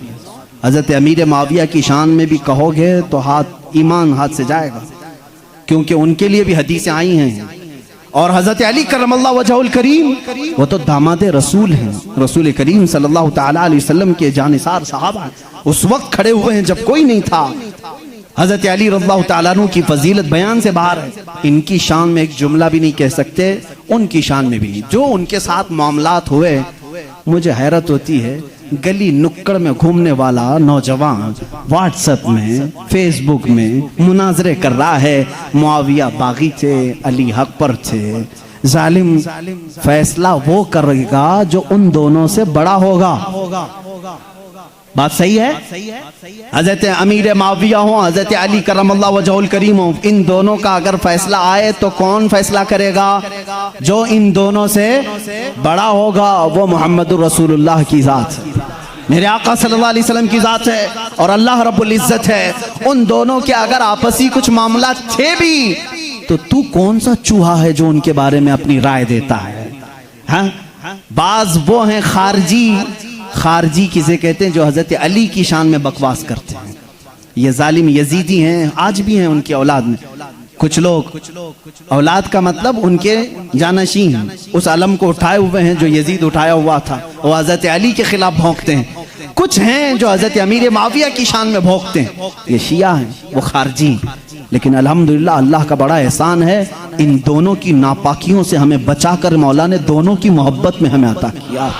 हजरत अमीर मुआविया की शान में भी कहोगे तो हाथ ईमान हाथ से जाएगा, क्योंकि उनके लिए भी हदीसें आई हैं। और हजरत अली करमल्लाहु वजहुल करीम वो तो दामाद रसूल हैं, रसूल करीम सल्लल्लाहु ताला अलैहि वसल्लम के जानिसार सहाबा उस वक्त खड़े हुए हैं जब कोई नहीं था। हजरत अली रज़ियल्लाहु ताला अन्हु की फजीलत बयान से बाहर है, इनकी शान में एक जुमला भी नहीं कह सकते, उनकी शान में भी नहीं। जो उनके साथ मामलात हुए, मुझे हैरत होती है, गली नुक्कड़ में घूमने वाला नौजवान व्हाट्सएप में फेसबुक में मुनाजरे कर रहा है, मुआविया बागी थे, अली हक पर थे, जालिम फैसला वो करेगा जो उन दोनों से बड़ा होगा। बात सही है? हजरत अमीर माविया हो, हजरत अली करमल्लाहु वजहुल करीम हो, इन दोनों का अगर फैसला आए तो कौन फैसला करेगा? जो इन दोनों से बड़ा होगा, वो मोहम्मद रसूलुल्लाह की जात है, मेरे आका सल्लल्लाहु अलैहि वसल्लम की जात है और अल्लाह रब्बुल इज्जत है। उन दोनों के अगर आपसी कुछ मामला थे भी तो तू कौन सा चूहा है जो उनके बारे में अपनी राय देता है? हाँ, बाज वो हैं खारजी किसे कहते हैं? जो हजरत अली की शान में बकवास करते हैं। ये जालिम यजीदी हैं, आज भी हैं उनकी औलाद में कुछ लोग। औलाद का मतलब उनके जानशीन उस अलम को उठाए हुए हैं जो यजीद उठाया हुआ था, वो हजरत अली के खिलाफ भौंकते हैं। कुछ हैं जो हजरत अमीर माविया की शान में भौंकते हैं, ये शिया हैं, वो खारजी। लेकिन अल्हम्दुलिल्लाह अल्लाह का बड़ा एहसान है, इन दोनों की नापाकियों से हमें बचाकर मौला ने दोनों की मोहब्बत में हमें अता किया।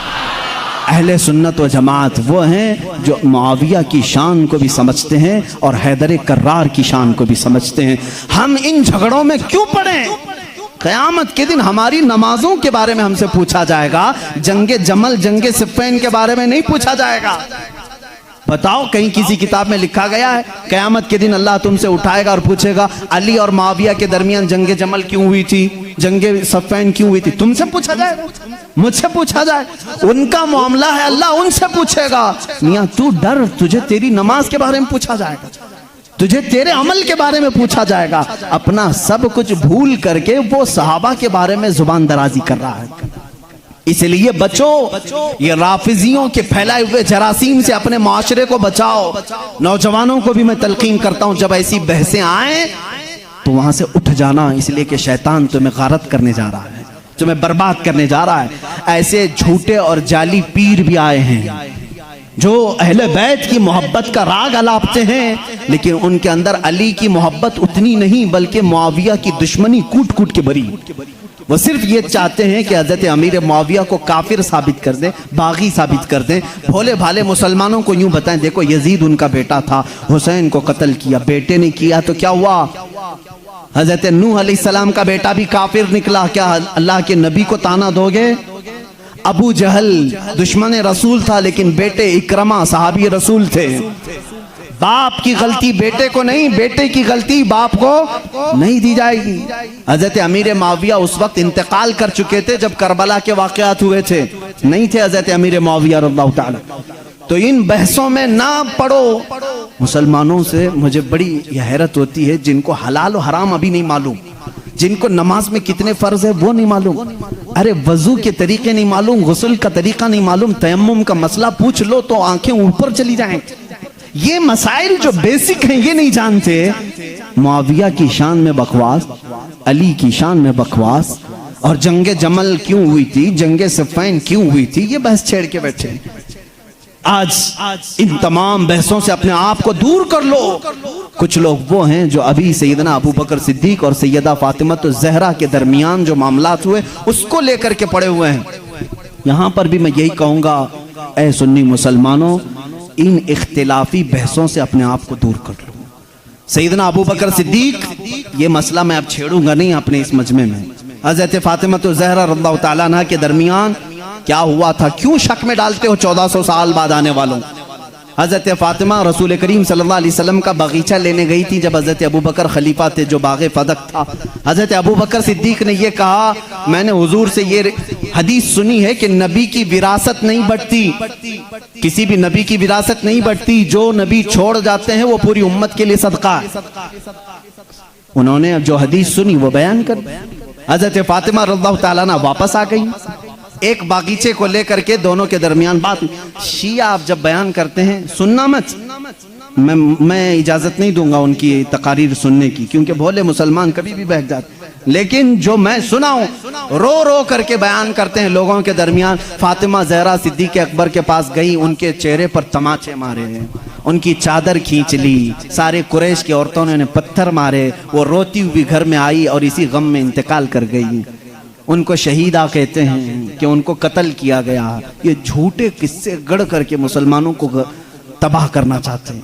अहले सुन्नत व जमात वो हैं जो मुआविया की शान को भी समझते हैं और हैदर कर्रार की शान को भी समझते हैं। हम इन झगड़ों में क्यों पड़े? क़यामत के दिन हमारी नमाजों के बारे में हमसे पूछा जाएगा, जंगे जमल जंगे सिफ़्फ़ीन के बारे में नहीं पूछा जाएगा। बताओ, कहीं किसी किताब में लिखा गया है क़यामत के दिन अल्लाह तुमसे उठाएगा और पूछेगा अली और मुआविया के दरमियान जंगे जमल क्यों हुई थी, जंगे सिफ़्फ़ीन क्यों हुई थी? तुमसे पूछा जाएगा, मुझसे पूछा जाए? उनका मामला है, अल्लाह उनसे पूछेगा। मियां तू डर, तुझे तेरी नमाज के बारे में पूछा जाएगा, तुझे तेरे अमल के बारे में पूछा जाएगा। अपना सब कुछ भूल करके वो सहाबा के बारे में जुबान दराजी कर रहा है। इसलिए बचो, ये राफिजियों के फैलाए हुए जरासीम से अपने माशरे को बचाओ। नौजवानों को भी मैं तलकीन करता हूं, जब ऐसी बहसें आए तो वहां से उठ जाना, इसलिए कि शैतान तुम्हें गारत करने जा रहा है, तुम्हें बर्बाद करने जा रहा है। ऐसे झूठे और जाली पीर भी आए हैं जो अहले बैत की मोहब्बत का राग अलापते हैं, लेकिन उनके अंदर अली की मोहब्बत उतनी नहीं, बल्कि मुआविया की दुश्मनी कूट कूट के भरी। वो सिर्फ ये चाहते हैं कि हजरत अमीर मुआविया को काफिर साबित कर दें, बागी साबित कर दें। भोले भाले मुसलमानों को यूं बताएं, देखो यजीद उनका बेटा था, हुसैन को कत्ल किया, बेटे ने किया तो क्या हुआ? हजरत नूह अलैहिस्सलाम का बेटा भी काफिर निकला, क्या अल्लाह के नबी को ताना दोगे? अबू जहल दुश्मन रसूल था, लेकिन बेटे इकरमा सहाबी रसूल थे। बाप की गलती बेटे को नहीं, बेटे की गलती बाप को नहीं दी जाएगी। हजरत अमीर मुआविया उस वक्त इंतकाल कर चुके थे जब करबला के वाक़यात हुए थे, नहीं थे हजरत अमीर मुआविया रज़ियल्लाहु ताला। तो इन बहसों में ना पड़ो। मुसलमानों से मुझे बड़ी हैरत होती है, जिनको हलाल और हराम अभी नहीं मालूम, जिनको नमाज में कितने फर्ज है वो नहीं मालूम, अरे वजू के तरीके नहीं मालूम, गुस्ल का तरीका नहीं मालूम, तयम्मुम का मसला पूछ लो तो आंखें ऊपर चली जाएं। ये मसाइल जो बेसिक हैं ये नहीं जानते। मुआविया की शान में बकवास, अली की शान में बकवास, और जंगे जमल क्यों हुई थी, जंगे सिफ़्फ़ीन क्यों हुई थी, ये बहस छेड़ के बैठे। आज इन तमाम बहसों से अपने आप को दूर कर लो। कुछ लोग वो हैं जो अभी सैयदना अबू बकर सिद्दीक और सैयदा फातिमा ज़हरा के दरमियान जो मामलात हुए उसको लेकर के पड़े हुए हैं। यहां पर भी मैं यही कहूंगा, ऐ सुन्नी मुसलमानों, इन इख्तिलाफी बहसों से अपने आप को दूर कर लो। सैयदना अबू बकर सिद्दीक, ये मसला मैं अब छेड़ूंगा नहीं अपने इस मजमे में। हजरत फातिमा ज़हरा रज़ियल्लाहु ताला अन्हा के दरमियान क्या हुआ था, क्यों शक में डालते हो 1400 साल बाद आने वालों? हजरत फातिमा रसूल करीम सल्लल्लाहु अलैहि वसल्लम का बगीचा लेने गई थी जब हजरत अबू बकर खलीफा थे, जो बागे फदक था। हजरत अबू बकर सिद्दीक ने यह कहा, मैंने हुजूर से ये हदीस सुनी है कि नबी की विरासत नहीं बढ़ती, किसी भी नबी की विरासत नहीं बढ़ती, जो नबी छोड़ जाते हैं वो पूरी उम्मत के लिए सदका है। उन्होंने अब जो हदीस सुनी वो बयान कर, हजरत फातिमा रज़ियल्लाहु ताला अन्हा वापस आ गई। एक बागीचे को लेकर के दोनों के दरमियान बात। शिया आप जब बयान करते हैं सुनना मत, मैं इजाजत नहीं दूंगा उनकी तकारीर सुनने की, क्योंकि भोले मुसलमान कभी भी बहक जाते, लेकिन जो मैं सुनाऊं रो रो करके बयान करते हैं लोगों के दरमियान। फातिमा ज़हरा सिद्दीक़ अकबर के पास गई, उनके चेहरे पर तमाचे मारे, उनकी चादर खींच ली, सारे कुरैश की औरतों ने उन्हें पत्थर मारे, वो रोती हुई घर में आई और इसी गम में इंतकाल कर गई। उनको शहीदा कहते हैं कि उनको कत्ल किया गया। ये झूठे किस्से गढ़ करके मुसलमानों को तबाह करना चाहते हैं।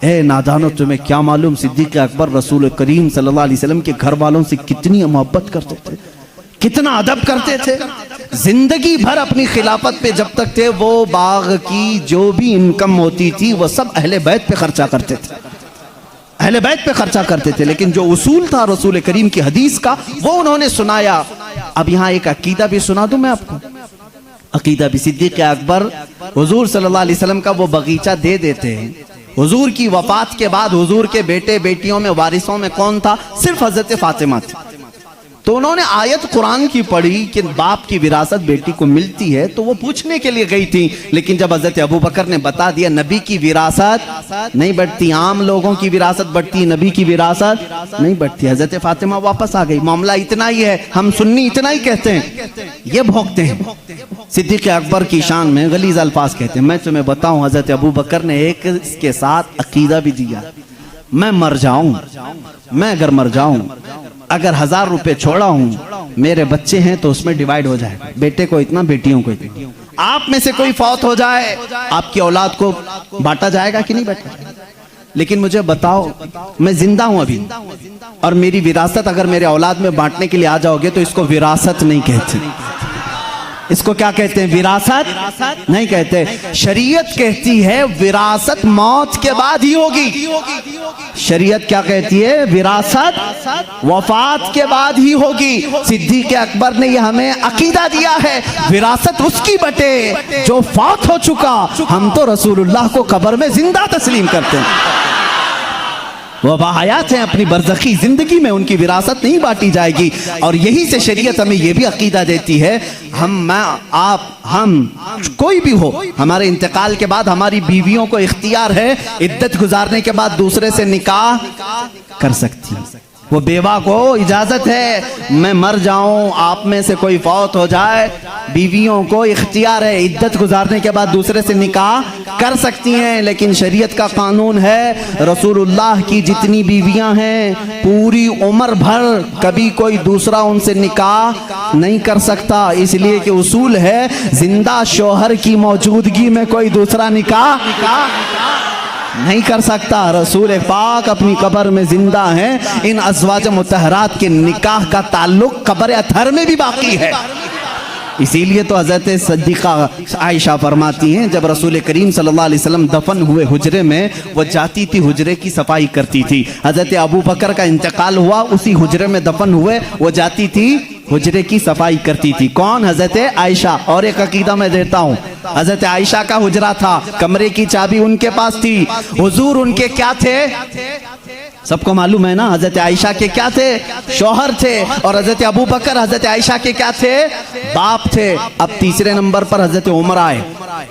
ए नादानो, तुम्हें क्या मालूम सिद्दीक़ अकबर रसूल करीम सल्लल्लाहु अलैहि वसल्लम के घर वालों से कितनी मोहब्बत करते थे, कितना अदब करते थे। जिंदगी भर अपनी खिलाफत पे जब तक थे वो बाग की जो भी इनकम होती थी वो सब अहले बैत पे खर्चा करते थे, अहले बैत पे खर्चा करते थे। लेकिन जो उसूल था रसूल करीम की हदीस का वो उन्होंने सुनाया। अब यहाँ एक अकीदा भी सुना दूं मैं आपको। अकीदा भी सिद्दीक़ अकबर हुजूर सल्लल्लाहु अलैहि वसल्लम का वो बगीचा दे देते हैं। हुजूर की वफात के बाद हुजूर के बेटे बेटियों में वारिसों में कौन था? सिर्फ हजरत फातिमा थी। तो उन्होंने आयत कुरान की पढ़ी कि बाप की विरासत बेटी को मिलती है, तो वो पूछने के लिए गई थी। लेकिन जब हजरत अबू बकर ने बता दिया नबी की विरासत नहीं बढ़ती, आम लोगों की विरासत बढ़ती, नबी की विरासत नहीं बढ़ती, हजरत फातिमा वापस आ गई। मामला इतना ही है, हम सुन्नी इतना ही कहते हैं, ये भोंकते हैं। सिद्दीक़ अकबर की शान में गलीज़ अल्फाज कहते हैं। मैं तुम्हें बताऊं, हजरत अबू बकर ने एक इसके साथ अकीदा भी दिया, मैं मर जाऊं, मैं अगर मर जाऊं, अगर 1000 रुपए छोड़ा हूं, मेरे बच्चे हैं तो उसमें डिवाइड हो जाए, बेटे को इतना बेटियों को इतना। आप में से कोई फौत हो जाए, आपकी औलाद को बांटा जाएगा कि नहीं बांटा? लेकिन मुझे बताओ, मैं जिंदा हूं अभी और मेरी विरासत अगर मेरे औलाद में बांटने के लिए आ जाओगे तो इसको विरासत नहीं कहते, इसको क्या कहते हैं? विरासत नहीं कहते। शरीयत कहती है विरासत मौत के बाद ही होगी। शरीयत क्या कहती है? विरासत वफात के बाद ही होगी। सिद्दीक़ अकबर ने यह हमें अकीदा दिया है, विरासत उसकी बटे जो फौत हो चुका। हम तो रसूलुल्लाह को कब्र में जिंदा तस्लीम करते हैं, वह बाहयात हैं, अपनी बरज़खी जिंदगी में उनकी विरासत नहीं बांटी जाएगी। और यही से शरीयत हमें यह भी अकीदा देती है, हम कोई भी हो, हमारे इंतकाल के बाद हमारी बीवियों को इख्तियार है इद्दत गुजारने के बाद दूसरे से निकाह कर सकती है। वो बेवा को इजाजत है, मैं मर जाऊं, आप में से कोई फौत हो जाए, बीवियों को इख्तियार है इद्दत गुजारने के बाद दूसरे से निकाह कर सकती हैं। लेकिन शरीयत का कानून है, रसूलुल्लाह की जितनी बीवियां हैं पूरी उम्र भर कभी कोई दूसरा उनसे निकाह नहीं कर सकता, इसलिए कि उसूल है जिंदा शौहर की मौजूदगी में कोई दूसरा निकाह नहीं कर सकता। रसूल पाक अपनी कब्र में जिंदा हैं, इन अज़वाज मुतहरात के निकाह का ताल्लुक कब्र अथर में भी बाकी है। इसीलिए तो हज़रत सिद्दीक़ा आयशा फरमाती हैं, जब रसूल करीम सल्लल्लाहु अलैहि वसल्लम दफन हुए हुजरे में, वो जाती थी हुजरे की सफाई करती थी। हज़रत अबू बकर का इंतकाल हुआ, उसी हुजरे में दफन हुए, वो जाती थी हुजरे की सफाई करती थी। कौन? हज़रत आयशा। और एक अकीदा मैं देता हूँ, हज़रत आयशा का हुजरा था, कमरे की चाबी उनके पास थी। हुजूर उनके क्या थे? सबको मालूम है ना, हज़रत आयशा के क्या थे? शौहर थे। और हज़रत अबू बकर हज़रत आयशा के क्या थे? बाप थे। अब तीसरे नंबर पर हज़रत उमर आए,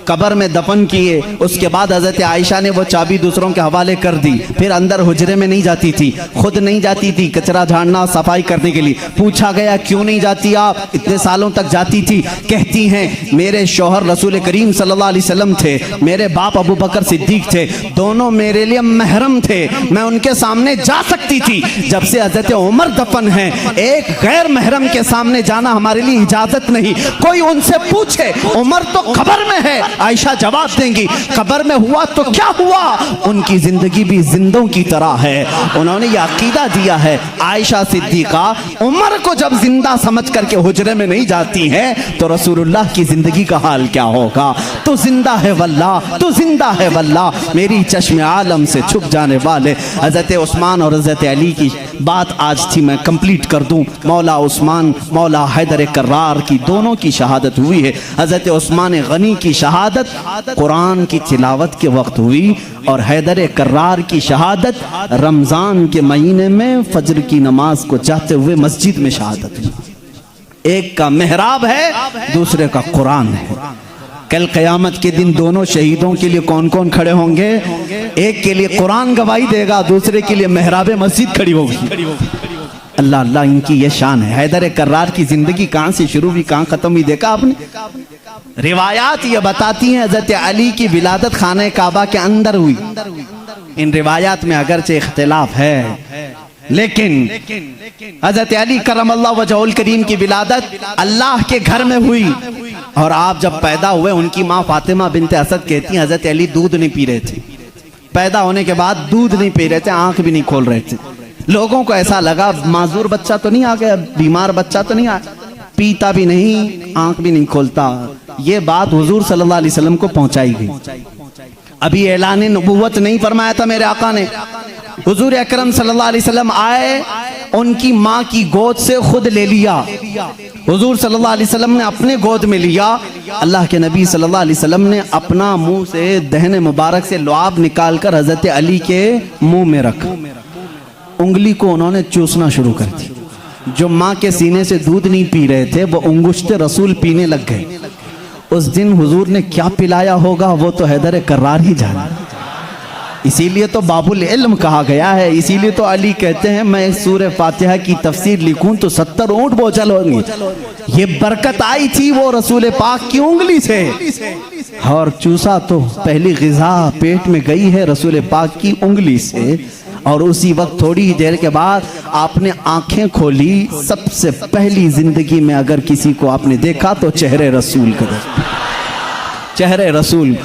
कब्र में दफन किए। उसके बाद हज़रत आयशा ने वो चाबी दूसरों के हवाले कर दी। फिर अंदर हुजरे में नहीं जाती थी, खुद नहीं जाती थी कचरा झाड़ना सफाई करने के लिए। पूछा गया क्यों नहीं जाती आप? इतने सालों तक जाती थी। कहती हैं मेरे शौहर रसूल करीम सल्लल्लाहु अलैहि वसल्लम थे, मेरे बाप अबू बकर सिद्दीक थे, दोनों मेरे लिए महरम थे, मैं उनके सामने जा सकती थी। जब से हज़रत उमर दफन है, एक गैर महरम के सामने जाना हमारे लिए इजाजत नहीं। कोई उनसे पूछे उमर तो कब्र में है, आयशा जवाब देंगी कब्र में हुआ तो क्या हुआ, उनकी जिंदगी भी जिंदों की तरह है। उन्होंने यह अकीदा दिया है, आयशा सिद्दीका उमर को जब जिंदा समझ करके हुजरे में नहीं जाती है तो रसूलुल्लाह की जिंदगी का हाल क्या होगा। तो जिंदा है वल्लाह, तो जिंदा है वल्लाह, मेरी चश्मे आलम से छुप जाने वाले हज़रत उस्मान और हज़रत अली की बात आज थी, मैं कंप्लीट कर दूं। मौला उस्मान, मौला हैदर कर्रार की दोनों की शहादत हुई है। हज़रत उस्मान गनी की शहादत कुरान की तिलावत के वक्त हुई और हैदर कर्रार की शहादत रमज़ान के महीने में फजर की नमाज को चाहते हुए मस्जिद में शहादत हुई। एक का मेहराब है, दूसरे का कुरान है। कल क़यामत के दिन दोनों शहीदों के लिए कौन कौन खड़े होंगे? एक के लिए कुरान गवाही देगा, दूसरे के लिए मेहराब मस्जिद खड़ी होगी। अल्लाह अल्लाह, इनकी ये शान है। हैदर कर्रार की जिंदगी कहाँ से शुरू हुई, कहाँ खत्म हुई, देखा आपने? रिवायात ये बताती हैं हज़रत अली की विलादत खाने काबा के अंदर हुई। इन रिवायात में अगरचे इख्तिलाफ है, लेकिन हज़रत अली करमल्लाहु वजहुल करीम की विलादत अल्लाह के घर में हुई। और आप जब पैदा हुए, उनकी माँ फातिमा बिनते असद कहती हैं हज़रत अली दूध नहीं पी रहे थे, पैदा होने के बाद दूध नहीं पी रहे थे, आंख भी नहीं खोल रहे थे। लोगों को ऐसा लगा माजूर बच्चा तो नहीं आ गया, बीमार बच्चा तो नहीं आया। पीता भी नहीं, आंख भी नहीं खोलता। ये बात हुजूर सल्लल्लाहु अलैहि वसल्लम को पहुंचाई गई। अभी ऐलान नबूवत नहीं फरमाया था मेरे आका ने। हुजूर अकरम सल्लल्लाहु अलैहि वसल्लम आए, उनकी माँ की गोद से खुद ले लिया। हुजूर सल्लल्लाहु अलैहि वसल्लम ने अपने गोद में लिया। अल्लाह के नबी सल्लल्लाहु अलैहि वसल्लम ने अपना मुंह से दहने मुबारक से लुआब निकालकर हजरत अली के मुंह में रखा। उंगली को उन्होंने चूसना शुरू कर दी। जो माँ के सीने से दूध नहीं पी रहे थे वो अंगुश्ते रसूल पीने लग गए। उस दिन हुजूर ने क्या पिलाया होगा वो तो हैदर कर्रार ही जाना। इसीलिए तो बाबुल इल्म कहा गया है। इसीलिए तो अली कहते हैं मैं सूरह फातिहा की तफसीर लिखूं तो 70 ऊंट बोझल होंगे। ये बरकत आई थी वो रसूल पाक की उंगली से, और चूसा तो पहली ग़िज़ा पेट में गई है रसूल पाक की उंगली से। और उसी वक्त थोड़ी ही देर के बाद आपने आंखें खोली। सबसे पहली जिंदगी में अगर किसी को आपने देखा तो चेहरे रसूल का, चेहरे रसूल।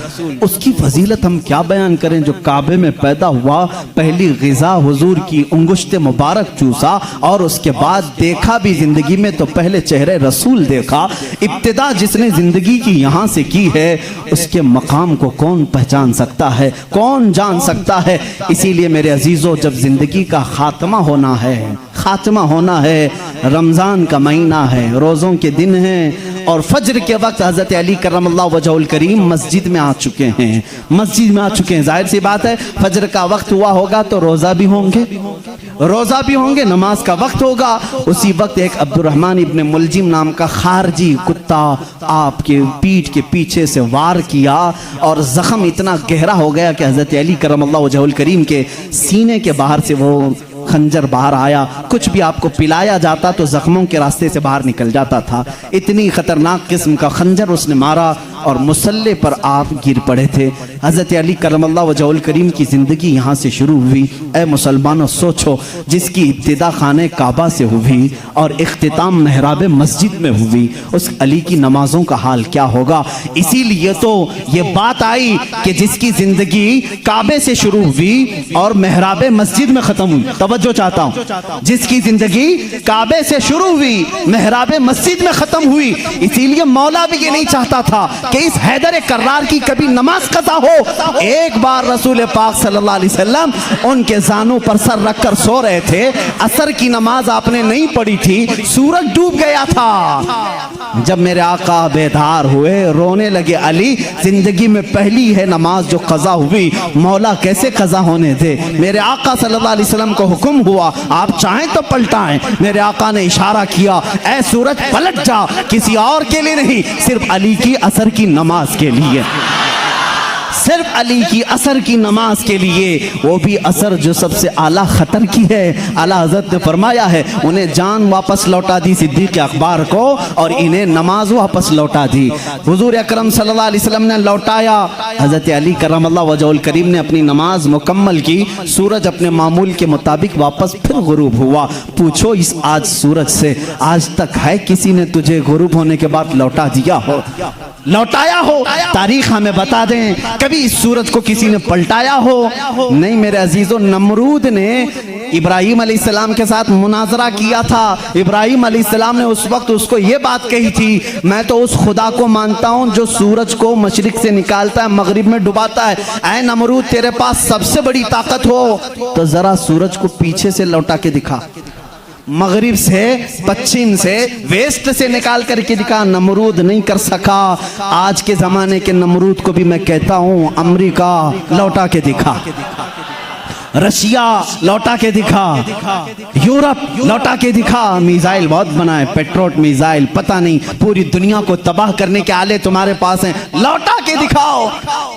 उसकी फजीलत हम क्या बयान करें। जो काबे में पैदा हुआ, पहली ग़िज़ा हुजूर की उंगुश्ते मुबारक चूसा, और उसके बाद देखा भी जिंदगी में तो पहले चेहरे रसूल देखा। इब्तिदा जिसने जिंदगी की यहाँ से की है उसके मकाम को कौन पहचान सकता है, कौन जान सकता है। इसीलिए मेरे अजीज़ों, जब जिंदगी का खात्मा होना है, खात्मा होना है, रमज़ान का महीना है, रोज़ों के दिन हैं, और फज्र के वक्त हज़रत अली करमल्लाहु वजहुल करीम मस्जिद में आ चुके हैं, मस्जिद में आ चुके हैं। जाहिर सी बात है फज्र का वक्त हुआ होगा तो रोज़ा भी होंगे, रोज़ा भी होंगे, नमाज का वक्त होगा। उसी वक्त एक अब्दुर्रहमान इब्न मुलजिम नाम का खारजी कुत्ता आपके पीठ के पीछे से वार किया, और ज़ख्म इतना गहरा हो गया कि हज़रत अली करमल्लाहु वजहुल करीम के सीने के बाहर से वो खंजर बाहर आया। कुछ भी आपको पिलाया जाता तो जख्मों के रास्ते से बाहर निकल जाता था। इतनी खतरनाक किस्म का खंजर उसने मारा और मुसल्ले पर आप गिर पड़े थे। हज़रत अली करमल्लाहु वजहुल करीम की ज़िंदगी यहाँ से शुरू हुई। ए मुसलमानों, सोचो, जिसकी इब्तिदा खाने काबा से हुई और इख्तिताम महराब मस्जिद में हुई, उस अली की नमाजों का हाल क्या होगा। इसीलिए तो ये बात आई कि जिसकी ज़िंदगी काबे से शुरू हुई और महराब मस्जिद में ख़त्म हुई। तवज्जो चाहता हूँ, जिसकी ज़िंदगी काबे से शुरू हुई, महराब मस्जिद में ख़त्म हुई। इसीलिए मौला भी ये नहीं चाहता था कि इस हैदर कर्रार की कभी नमाज कज़ा हो। एक बार रसूल पाक सल्लल्लाहु अलैहि वसल्लम उनके जानों पर सर रखकर सो रहे थे। असर की नमाज आपने नहीं पढ़ी थी, सूरज डूब गया था। जब मेरे आका बेदार हुए, रोने लगे, अली जिंदगी में पहली है नमाज जो कज़ा हुई, मौला कैसे कज़ा होने दे। मेरे आका सल्लल्लाहु अलैहि वसल्लम को हुक्म हुआ आप चाहें तो पलटाएं। मेरे आका ने इशारा किया, ऐ सूरज पलट जा, किसी और के लिए नहीं, सिर्फ अली की असर की नमाज के लिए, सिर्फ अली की असर की नमाज के लिए। वो भी असर जो सबसे आला खतर की है। आला हज़रत ने फरमाया है, उन्हें जान वापस लौटा दी सिद्दीक़ अकबर को, और इन्हें नमाज वापस लौटा दी। हुजूर अकरम सल्लल्लाहु अलैहि वसल्लम ने लौटाया। हज़रत अली करमल्लाहु वजहुल करीम ने अपनी नमाज मुकम्मल की। सूरज अपने मामूल के मुताबिक वापस फिर गुरूब हुआ। पूछो इस आज सूरज से आज तक है किसी ने तुझे गुरूब होने के बाद लौटा दिया हो, लौटाया हो? तारीख हमें बता दें, कभी इस सूरज को किसी ने पलटाया हो? नहीं मेरे अजीजों, नमरूद ने इब्राहिम अलैहिस्सलाम के साथ मुनाजरा किया था। इब्राहिम अलैहिस्सलाम ने उस वक्त उसको ये बात कही थी, मैं तो उस खुदा को मानता हूँ जो सूरज को मशरिक से निकालता है, मगरिब में डुबाता है। ऐ नमरूद, तेरे पास सबसे बड़ी ताकत हो तो जरा सूरज को पीछे से लौटा के दिखा, मगरिब से, पश्चिम से, वेस्ट से निकाल करके दिखा। नमरूद नहीं कर सका। आज के जमाने के नमरूद को भी मैं कहता हूँ, अमेरिका लौटा के दिखा, रशिया लौटा के दिखा, यूरोप लौटा के दिखा। मिसाइल बहुत बनाए, पेट्रोट मिसाइल, पता नहीं पूरी दुनिया को तबाह करने के आले तुम्हारे पास हैं, लौटा के दिखाओ।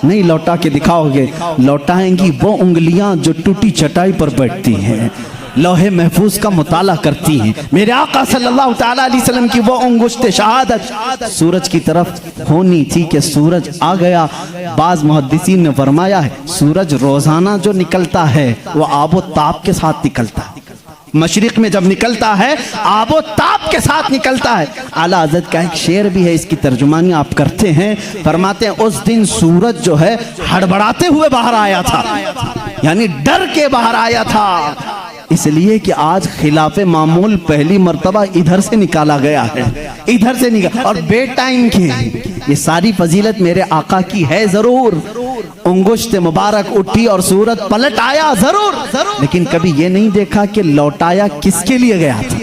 नहीं लौटा के दिखाओगे, लौटाएंगी वो उंगलियां जो टूटी चटाई पर बैठती हैं, लोहे महफूज का मुताला करती हैं। मेरे आका सल्लल्लाहु तआला अलैहि वसल्लम की वो अंगुश्त शहादत सूरज की तरफ होनी थी कि सूरज आ गया। बाज मुहद्दिसीन ने फरमाया है, सूरज रोजाना जो निकलता है वो आबो ताप के साथ निकलता है। मशरिक में जब निकलता है आबो ताप के साथ निकलता है। आला हज़रत का एक शेर भी है, इसकी तर्जुमानी आप करते हैं। फरमाते हैं, उस दिन सूरज जो है हड़बड़ाते हुए बाहर आया था, यानी डर के बाहर आया था। इसलिए कि आज खिलाफे मामूल पहली मर्तबा इधर से निकाला गया है, इधर से निकाला, और बे टाइम के ये सारी फजीलत मेरे आका की है जरूर। उंगुश्त मुबारक उठी और सूरत पलट आया जरूर, लेकिन कभी ये नहीं देखा कि लौटाया किसके लिए गया था,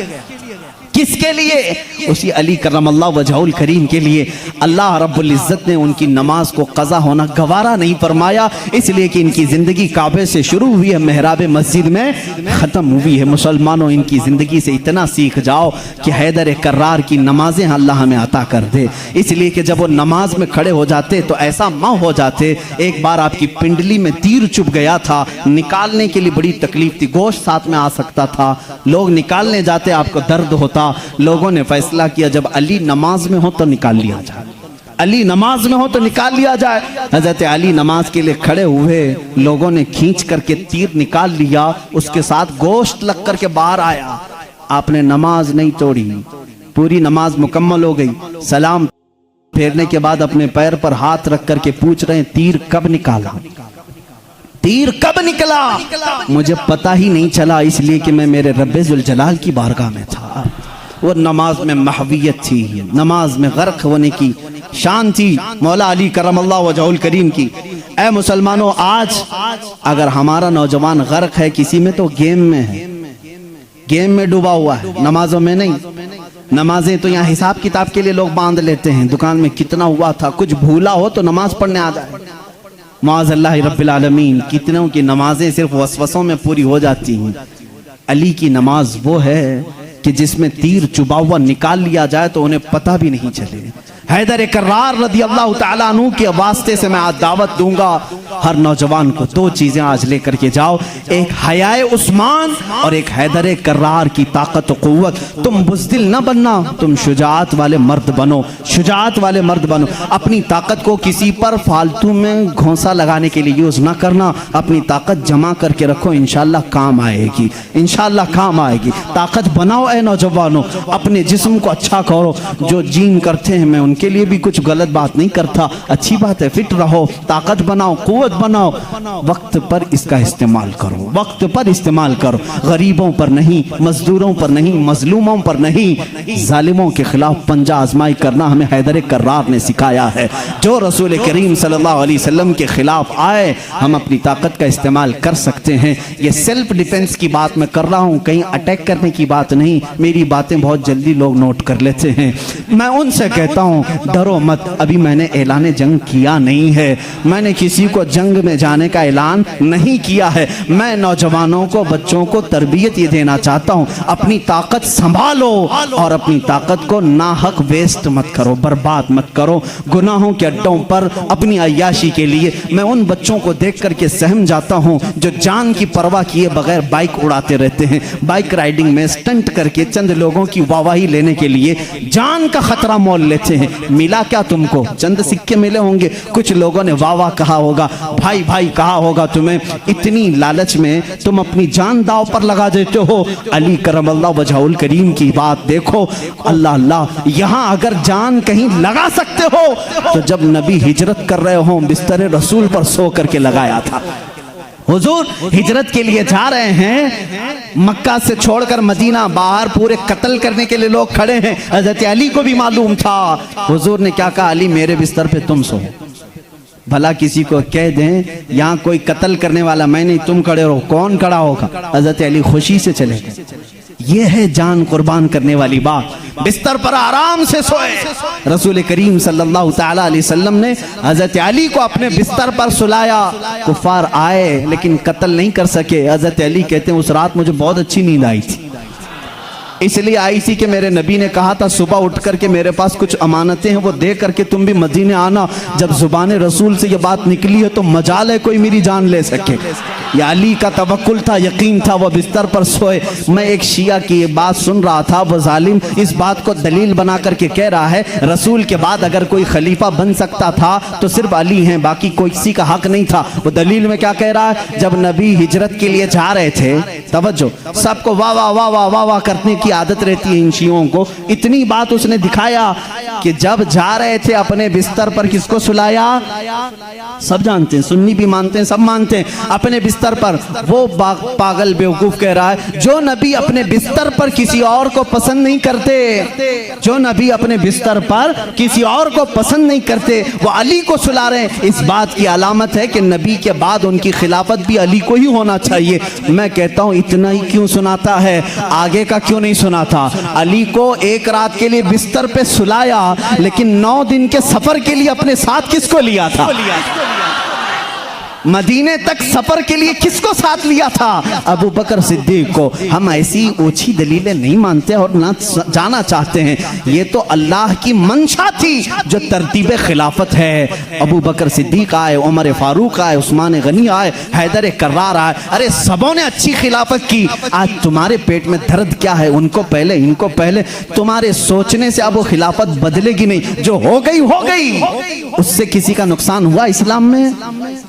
किसके लिए? उसी अली करमल्लाहु वजहुल करीम के लिए। अल्लाह रब्बुल इज्जत ने उनकी नमाज को कज़ा होना गवारा नहीं फरमाया, इसलिए कि इनकी जिंदगी काबे से शुरू हुई है, मेहराब मस्जिद में ख़त्म हुई है। मुसलमानों, इनकी ज़िंदगी से इतना सीख जाओ कि हैदर कर्रार की नमाजें अल्लाह हमें अता कर दे। इसलिए कि जब वो नमाज में खड़े हो जाते तो ऐसा माँ हो जाते। एक बार आपकी पिंडली में तीर चुभ गया था, निकालने के लिए बड़ी तकलीफ थी, गोश्त साथ में आ सकता था, लोग निकालने जाते, आपको दर्द होता। लोगों ने फैसला किया जब अली नमाज में हो तो निकाल लिया जाए, अली नमाज में हो तो निकाल लिया जाए। हजरत अली नमाज के लिए खड़े हुए, लोगों ने खींच करके तीर निकाल लिया, उसके साथ गोश्त लग करके बाहर आया। आपने नमाज नहीं तोड़ी, पूरी नमाज मुकम्मल हो गई। सलाम फेरने के बाद अपने पैर पर हाथ रख करके पूछ रहे हैं, तीर कब निकाला, तीर कब निकला? मुझे पता ही नहीं चला, इसलिए कि मैं मेरे रब्बे जुल जलाल की बारगाह में था। वो नमाज में महवियत थी, नमाज में गर्क होने की शान थी मौला अली करमल्लाहु वजहुल करीम की। ऐ मुसलमानों, आज अगर हमारा नौजवान गर्क है किसी में तो गेम में है, गेम में डूबा हुआ है, नमाजों में नहीं। नमाजें तो यहाँ हिसाब किताब के लिए लोग बांध लेते हैं, दुकान में कितना हुआ था, कुछ भूला हो तो नमाज पढ़ने आ जाए। माज़अल्लाह रब्बिल आलमीन, कितनों की नमाजें सिर्फ वसवसों में पूरी हो जाती हैं। अली की नमाज वो है कि जिसमें तीर चुबा हुआ निकाल लिया जाए तो उन्हें पता भी नहीं चले। हैदर कर्रार रज़ी अल्लाह तआला अन्हु के वास्ते से मैं आज दावत दूंगा हर नौजवान को, दो चीजें आज लेकर के जाओ, एक हयाए उस्मान और एक हैदर कर्रार की ताकत और क़ुव्वत। तुम बुज़दिल न बनना, तुम शुजाअत वाले मर्द बनो, शुजाअत वाले मर्द बनो। अपनी ताकत को किसी पर फालतू में घोंसा लगाने के लिए यूज ना करना, अपनी ताकत जमा करके रखो, इंशाअल्लाह काम आएगी, इंशाअल्लाह काम आएगी। ताकत बनाओ ऐ नौजवानों, अपने जिस्म को अच्छा करो। जो जिम करते हैं, मैं उनके लिए भी कुछ गलत बात नहीं करता, अच्छी बात है, फिट रहो, ताकत बनाओ, कुव्वत बनाओ, वक्त पर इसका इस्तेमाल करो, वक्त पर इस्तेमाल करो। गरीबों पर नहीं, मजदूरों पर नहीं, मजलूमों पर नहीं, जालिमों के खिलाफ पंजा आजमाई करना हमें हैदर कर्रार ने सिखाया है। जो रसूल करीम सल्लल्लाहु अलैहि वसल्लम के खिलाफ आए, हम अपनी ताकत का इस्तेमाल कर सकते हैं। ये सेल्फ डिफेंस की बात मैं कर रहा हूँ, कहीं अटैक करने की बात नहीं। मेरी बातें बहुत जल्दी लोग नोट कर लेते हैं। मैं उनसे कहता हूँ डरो मत, अभी मैंने ऐलान जंग किया नहीं है, मैंने किसी को जंग में जाने का ऐलान नहीं किया है। मैं नौजवानों को, बच्चों को तरबियत ये देना चाहता हूँ, अपनी ताकत संभालो और अपनी ताकत को नाहक वेस्ट मत करो, बर्बाद मत करो गुनाहों के अड्डों पर अपनी अय्याशी के लिए। मैं उन बच्चों को देख करके सहम जाता हूँ जो जान की परवाह किए बगैर बाइक उड़ाते रहते हैं, बाइक राइडिंग में स्टंट करके चंद लोगों की वाहवाही लेने के लिए जान का खतरा मोल लेते हैं। मिला क्या तुमको? चंद सिक्के मिले होंगे, कुछ लोगों ने वाह वाह कहा होगा, भाई भाई कहा होगा तुम्हें। इतनी लालच में तुम अपनी जान दाव पर लगा देते हो। अली करमल्लाहु वजहुल करीम की बात देखो, अल्लाह अल्लाह, यहाँ अगर जान कहीं लगा सकते हो तो जब नबी हिजरत कर रहे हो बिस्तर रसूल पर सो करके लगाया था। हुजूर हिजरत के लिए जा रहे हैं, मक्का से छोड़कर मदीना, बाहर पूरे कत्ल करने के लिए लोग खड़े हैं। हजरत अली को भी मालूम था। हुजूर ने क्या कहा? अली मेरे बिस्तर पे तुम सो। भला किसी को कह दें यहाँ कोई कत्ल करने वाला मैं नहीं, तुम खड़े रहो, कौन खड़ा होगा? हजरत अली खुशी से चले गए। ये है जान कुर्बान करने वाली बात। बिस्तर पर आराम से सोए। रसूल करीम सल्लल्लाहु तआला अलैहि वसल्लम ने हजरत अली को अपने बिस्तर पर सुलाया। कुफार आए लेकिन कत्ल नहीं कर सके। हजरत अली कहते हैं उस रात मुझे बहुत अच्छी नींद आई थी, इसलिए आई थी कि मेरे नबी ने कहा था सुबह उठ करके मेरे पास कुछ अमानतें हैं वो दे करके तुम भी मदीने आना। जब जुबान रसूल से ये बात निकली है तो मजाल है कोई मेरी जान ले सके। या अली का तवक्कुल था, यकीन था, वो बिस्तर पर सोए। मैं एक शिया की ये बात सुन रहा था, वो जालिम इस बात को दलील बना करके कह रहा है रसूल के बाद अगर कोई खलीफा बन सकता था तो सिर्फ अली हैं, बाकी कोई किसी का हक नहीं था। वो दलील में क्या कह रहा है? जब नबी हिजरत के लिए जा रहे थे तवज्जो, सबको वाह वाह वाह वाह वाह वाह करने की आदत रहती है इन शियों को। इतनी बात उसने दिखाया कि जब जा रहे थे अपने बिस्तर पर किसको सुलाया? सब जानते हैं, सुन्नी भी मानते हैं, सब मानते हैं, अपने बिस्तर पर। वो पागल बेवकूफ कह रहा है जो नबी अपने बिस्तर पर किसी और को पसंद नहीं करते, जो नबी अपने बिस्तर पर किसी और को पसंद नहीं करते, वो अली को सुला रहे हैं। इस बात की अलामत है कि नबी के बाद उनकी खिलाफत भी अली को ही होना चाहिए। मैं कहता हूं इतना ही क्यों सुनाता है, आगे का क्यों नहीं सुनाता? अली को एक रात के लिए बिस्तर पे सुलाया, लेकिन 9 दिन के सफर के लिए अपने साथ किसको लिया था? मदीने तक सफर के लिए किसको साथ लिया था? अबू बकर सिद्दीक को। हम ऐसी ओछी दलीलें नहीं मानते और ना जाना चाहते हैं। ये तो अल्लाह की मंशा थी जो तरतीब खिलाफत है। अबू बकर सिद्दीक आए, उमर फारूक आए, उस्मान गनी आए, हैदर कर्रार आए, अरे सबों ने अच्छी खिलाफत की। आज तुम्हारे पेट में दर्द क्या है? उनको पहले, इनको पहले। तुम्हारे सोचने से अब वो खिलाफत बदलेगी नहीं, जो हो गई हो गई। उससे किसी का नुकसान हुआ इस्लाम में?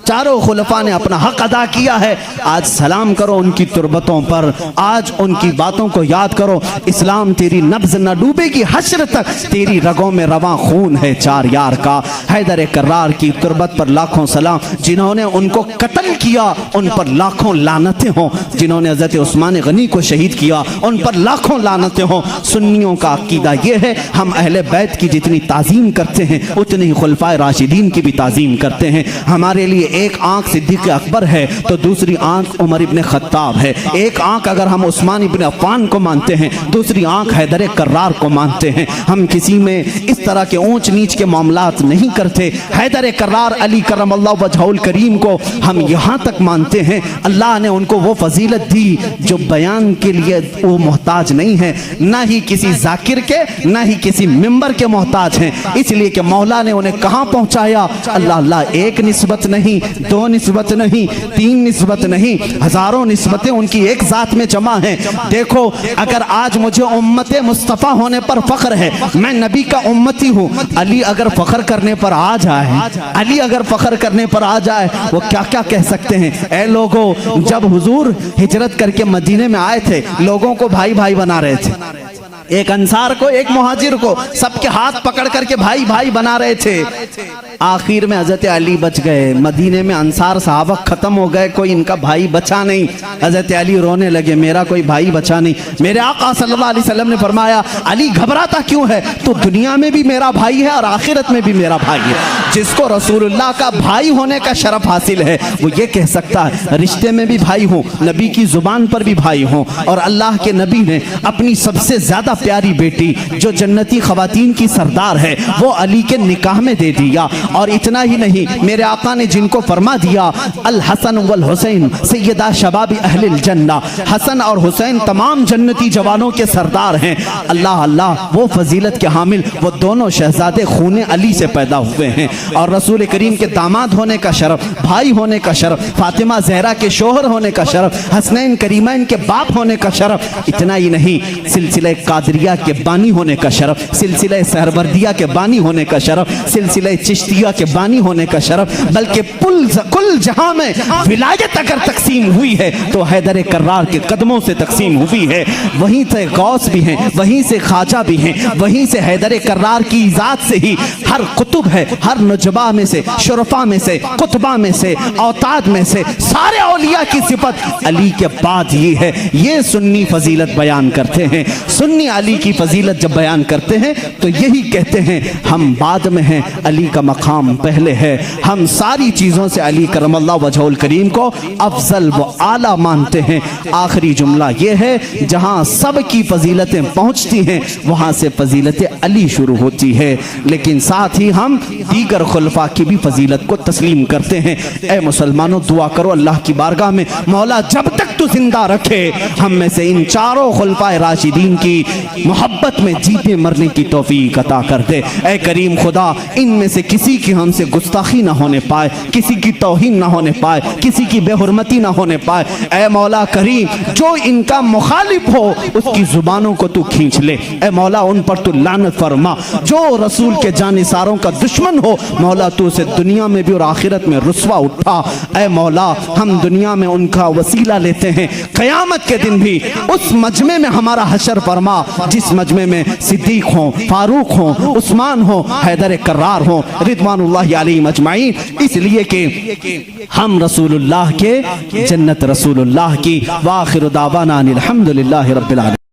चारों खुलफा ने अपना हक अदा किया है। आज सलाम करो उनकी तुरबतों पर, आज उनकी बातों को याद करो। इस्लाम तेरी नब्ज न डूबेगी, हश्र तक तेरी रगों में रवां खून है चार यार का। हैदर कर्रार की तुरबत पर लाखों सलाम। जिन्होंने उनको कत्ल किया उन पर लाखों लानतें हों, जिन्होंने हजरत उस्मान गनी को शहीद किया उन पर लाखों लानतें हों। सुन्नियों का अकीदा यह है, हम अहले बैत की जितनी ताजीम करते हैं उतनी ही खुलफाए राशिदीन की भी ताजीम करते हैं। हमारे लिए एक आंख सिद्दीक अकबर है तो दूसरी आंख उमर इब्ने खत्ताब है। एक आंख अगर हम उस्मान इब्ने अफ़्फ़ान को मानते हैं, दूसरी आंख हैदर कर्रार को मानते हैं। हम किसी में इस तरह के ऊंच नीच के मामलात नहीं करते। हैदर कर्रार अली करमल्लाहु वजहुल करीम को हम यहाँ तक मानते हैं, अल्लाह ने उनको वो फजीलत दी जो बयान के लिए वो मोहताज नहीं है, ना ही किसी जाकिर के, ना ही किसी मिंबर के मोहताज हैं। इसलिए कि मौला ने उन्हें कहाँ पहुँचाया? अल्लाह अल्लाह, एक निस्बत नहीं, 2 निस्बत नहीं, 3 निस्बत नहीं, हजारों निस्बतें उनकी एक जात में जमा हैं। देखो, अगर आज मुझे उम्मते मुस्तफ़ा होने पर फख्र है, मैं नबी का उम्मती हूँ, अली अगर फख्र करने पर आ जाए, अली अगर फख्र करने पर आ जाए, वो क्या क्या कह सकते हैं? ऐ लोगों, जब हुजूर हिजरत करके मदीने में आए थे, लोगों को भाई भाई बना रहे थे। एक अंसार को, एक मुहाजिर को, सबके हाथ पकड़ करके भाई भाई बना रहे थे। आखिर में हजरत अली बच गए। मदीने में अंसार सहाबा खत्म हो गए, कोई इनका भाई बचा नहीं। हजरत अली रोने लगे, मेरा कोई भाई बचा नहीं। मेरे आका सल्लल्लाहु अलैहि वसल्लम ने फरमाया, अली घबराता क्यों है? तो दुनिया में भी मेरा भाई है और आखिरत में भी मेरा भाई है। जिसको रसूलुल्लाह का भाई होने का शरफ हासिल है वो ये कह सकता है, रिश्ते में भी भाई हूँ, नबी की जुबान पर भी भाई हूँ। और अल्लाह के नबी ने अपनी सबसे ज्यादा प्यारी बेटी जो जन्नती खवातीन की सरदार है वो अली के निकाह में दे दिया। और इतना ही नहीं, मेरे आका ने जिनको फरमा दिया, अल हसन वल हुसैन सैयदा शबाबी अहलिल जन्ना, हसन और हुसैन तमाम जन्नती जवानों के सरदार हैं। अल्लाह अल्लाह, वो फजीलत के हामिल वो दोनों शहजादे खूने अली से पैदा हुए हैं। और रसूल करीम के दामाद होने का शरफ, भाई होने का शरफ, फातिमा जहरा के शोहर होने का शरफ, हसनैन करीमैन के बाप होने का शरफ। इतना ही नहीं, सिलसिले कादरिया के बानी होने का शरफ, सिलसिले सहरवर्दिया के बानी होने का शरफ, सिलसिले चिश्तिया के बानी होने का शरफ, बल्कि कुल जहां में विलायत अगर तकसीम हुई है तो हैदर कर्रार के कदमों से तकसीम हुई है। वहीं से गौस भी हैं, वहीं से ख्वाजा भी हैं, वहीं से हैदर कर्रार की ज़ात से ही हर कुतुब है, हर नुजबा में से, शुरफा में से, कुतबा में से, औताद में से, सारे औलिया की सिफत अली के बाद ये है। ये सुन्नी फजीलत बयान करते हैं। सुन्नी अली की फजीलत जब बयान करते हैं तो यही कहते हैं, हम बाद में हैं, अली का मकाम पहले है। हम सारी चीज़ों से अली करमल्लाहु वजहुल करीम को अफजल व आला मानते हैं। आखिरी जुमला ये है, जहाँ सब की फजीलतें पहुँचती हैं वहाँ से फजीलत अली शुरू होती है, लेकिन साथ ही हम दीगर खुलफा की भी फजीलत को तस्लीम करते हैं। ए मुसलमानों, दुआ करो अल्लाह की बारगाह में, मौला जब तक तू जिंदा रखे हम में से इन चारों खुलफाए राशिदीन की मोहब्बत में जीते मरने की तौफीक अता कर दे। ए करीम खुदा, इनमें से किसी की हमसे गुस्ताखी ना होने पाए, किसी की तौहीन ना होने पाए, किसी की बेहुरमती ना होने पाए। ए मौला करीम, जो इनका मुखालिफ हो उसकी जुबानों को तू खींच ले। ए मौला, उन पर तू लानत फरमा। जो रसूल के जानिसारों का दुश्मन हो मौला, तू उसे दुनिया में भी और आखिरत में रुस्वा उठा। ए मौला, हम दुनिया में उनका वसीला लेते हैं क़यामत के दिन भी उस मजमे में हमारा हशर फरमा जिस मजमे में सिद्दीक हों, फारूक हों, उस्मान हों, हैदर कर्रार हों रिदवानुल्लाहि अलैहिम अजमाइन, इसलिए कि हम रसूलुल्लाह के, जन्नत रसूलुल्लाह की। व आखिरु दावाना अनिल हम्दुलिल्लाहि रब्बिल आलमीन।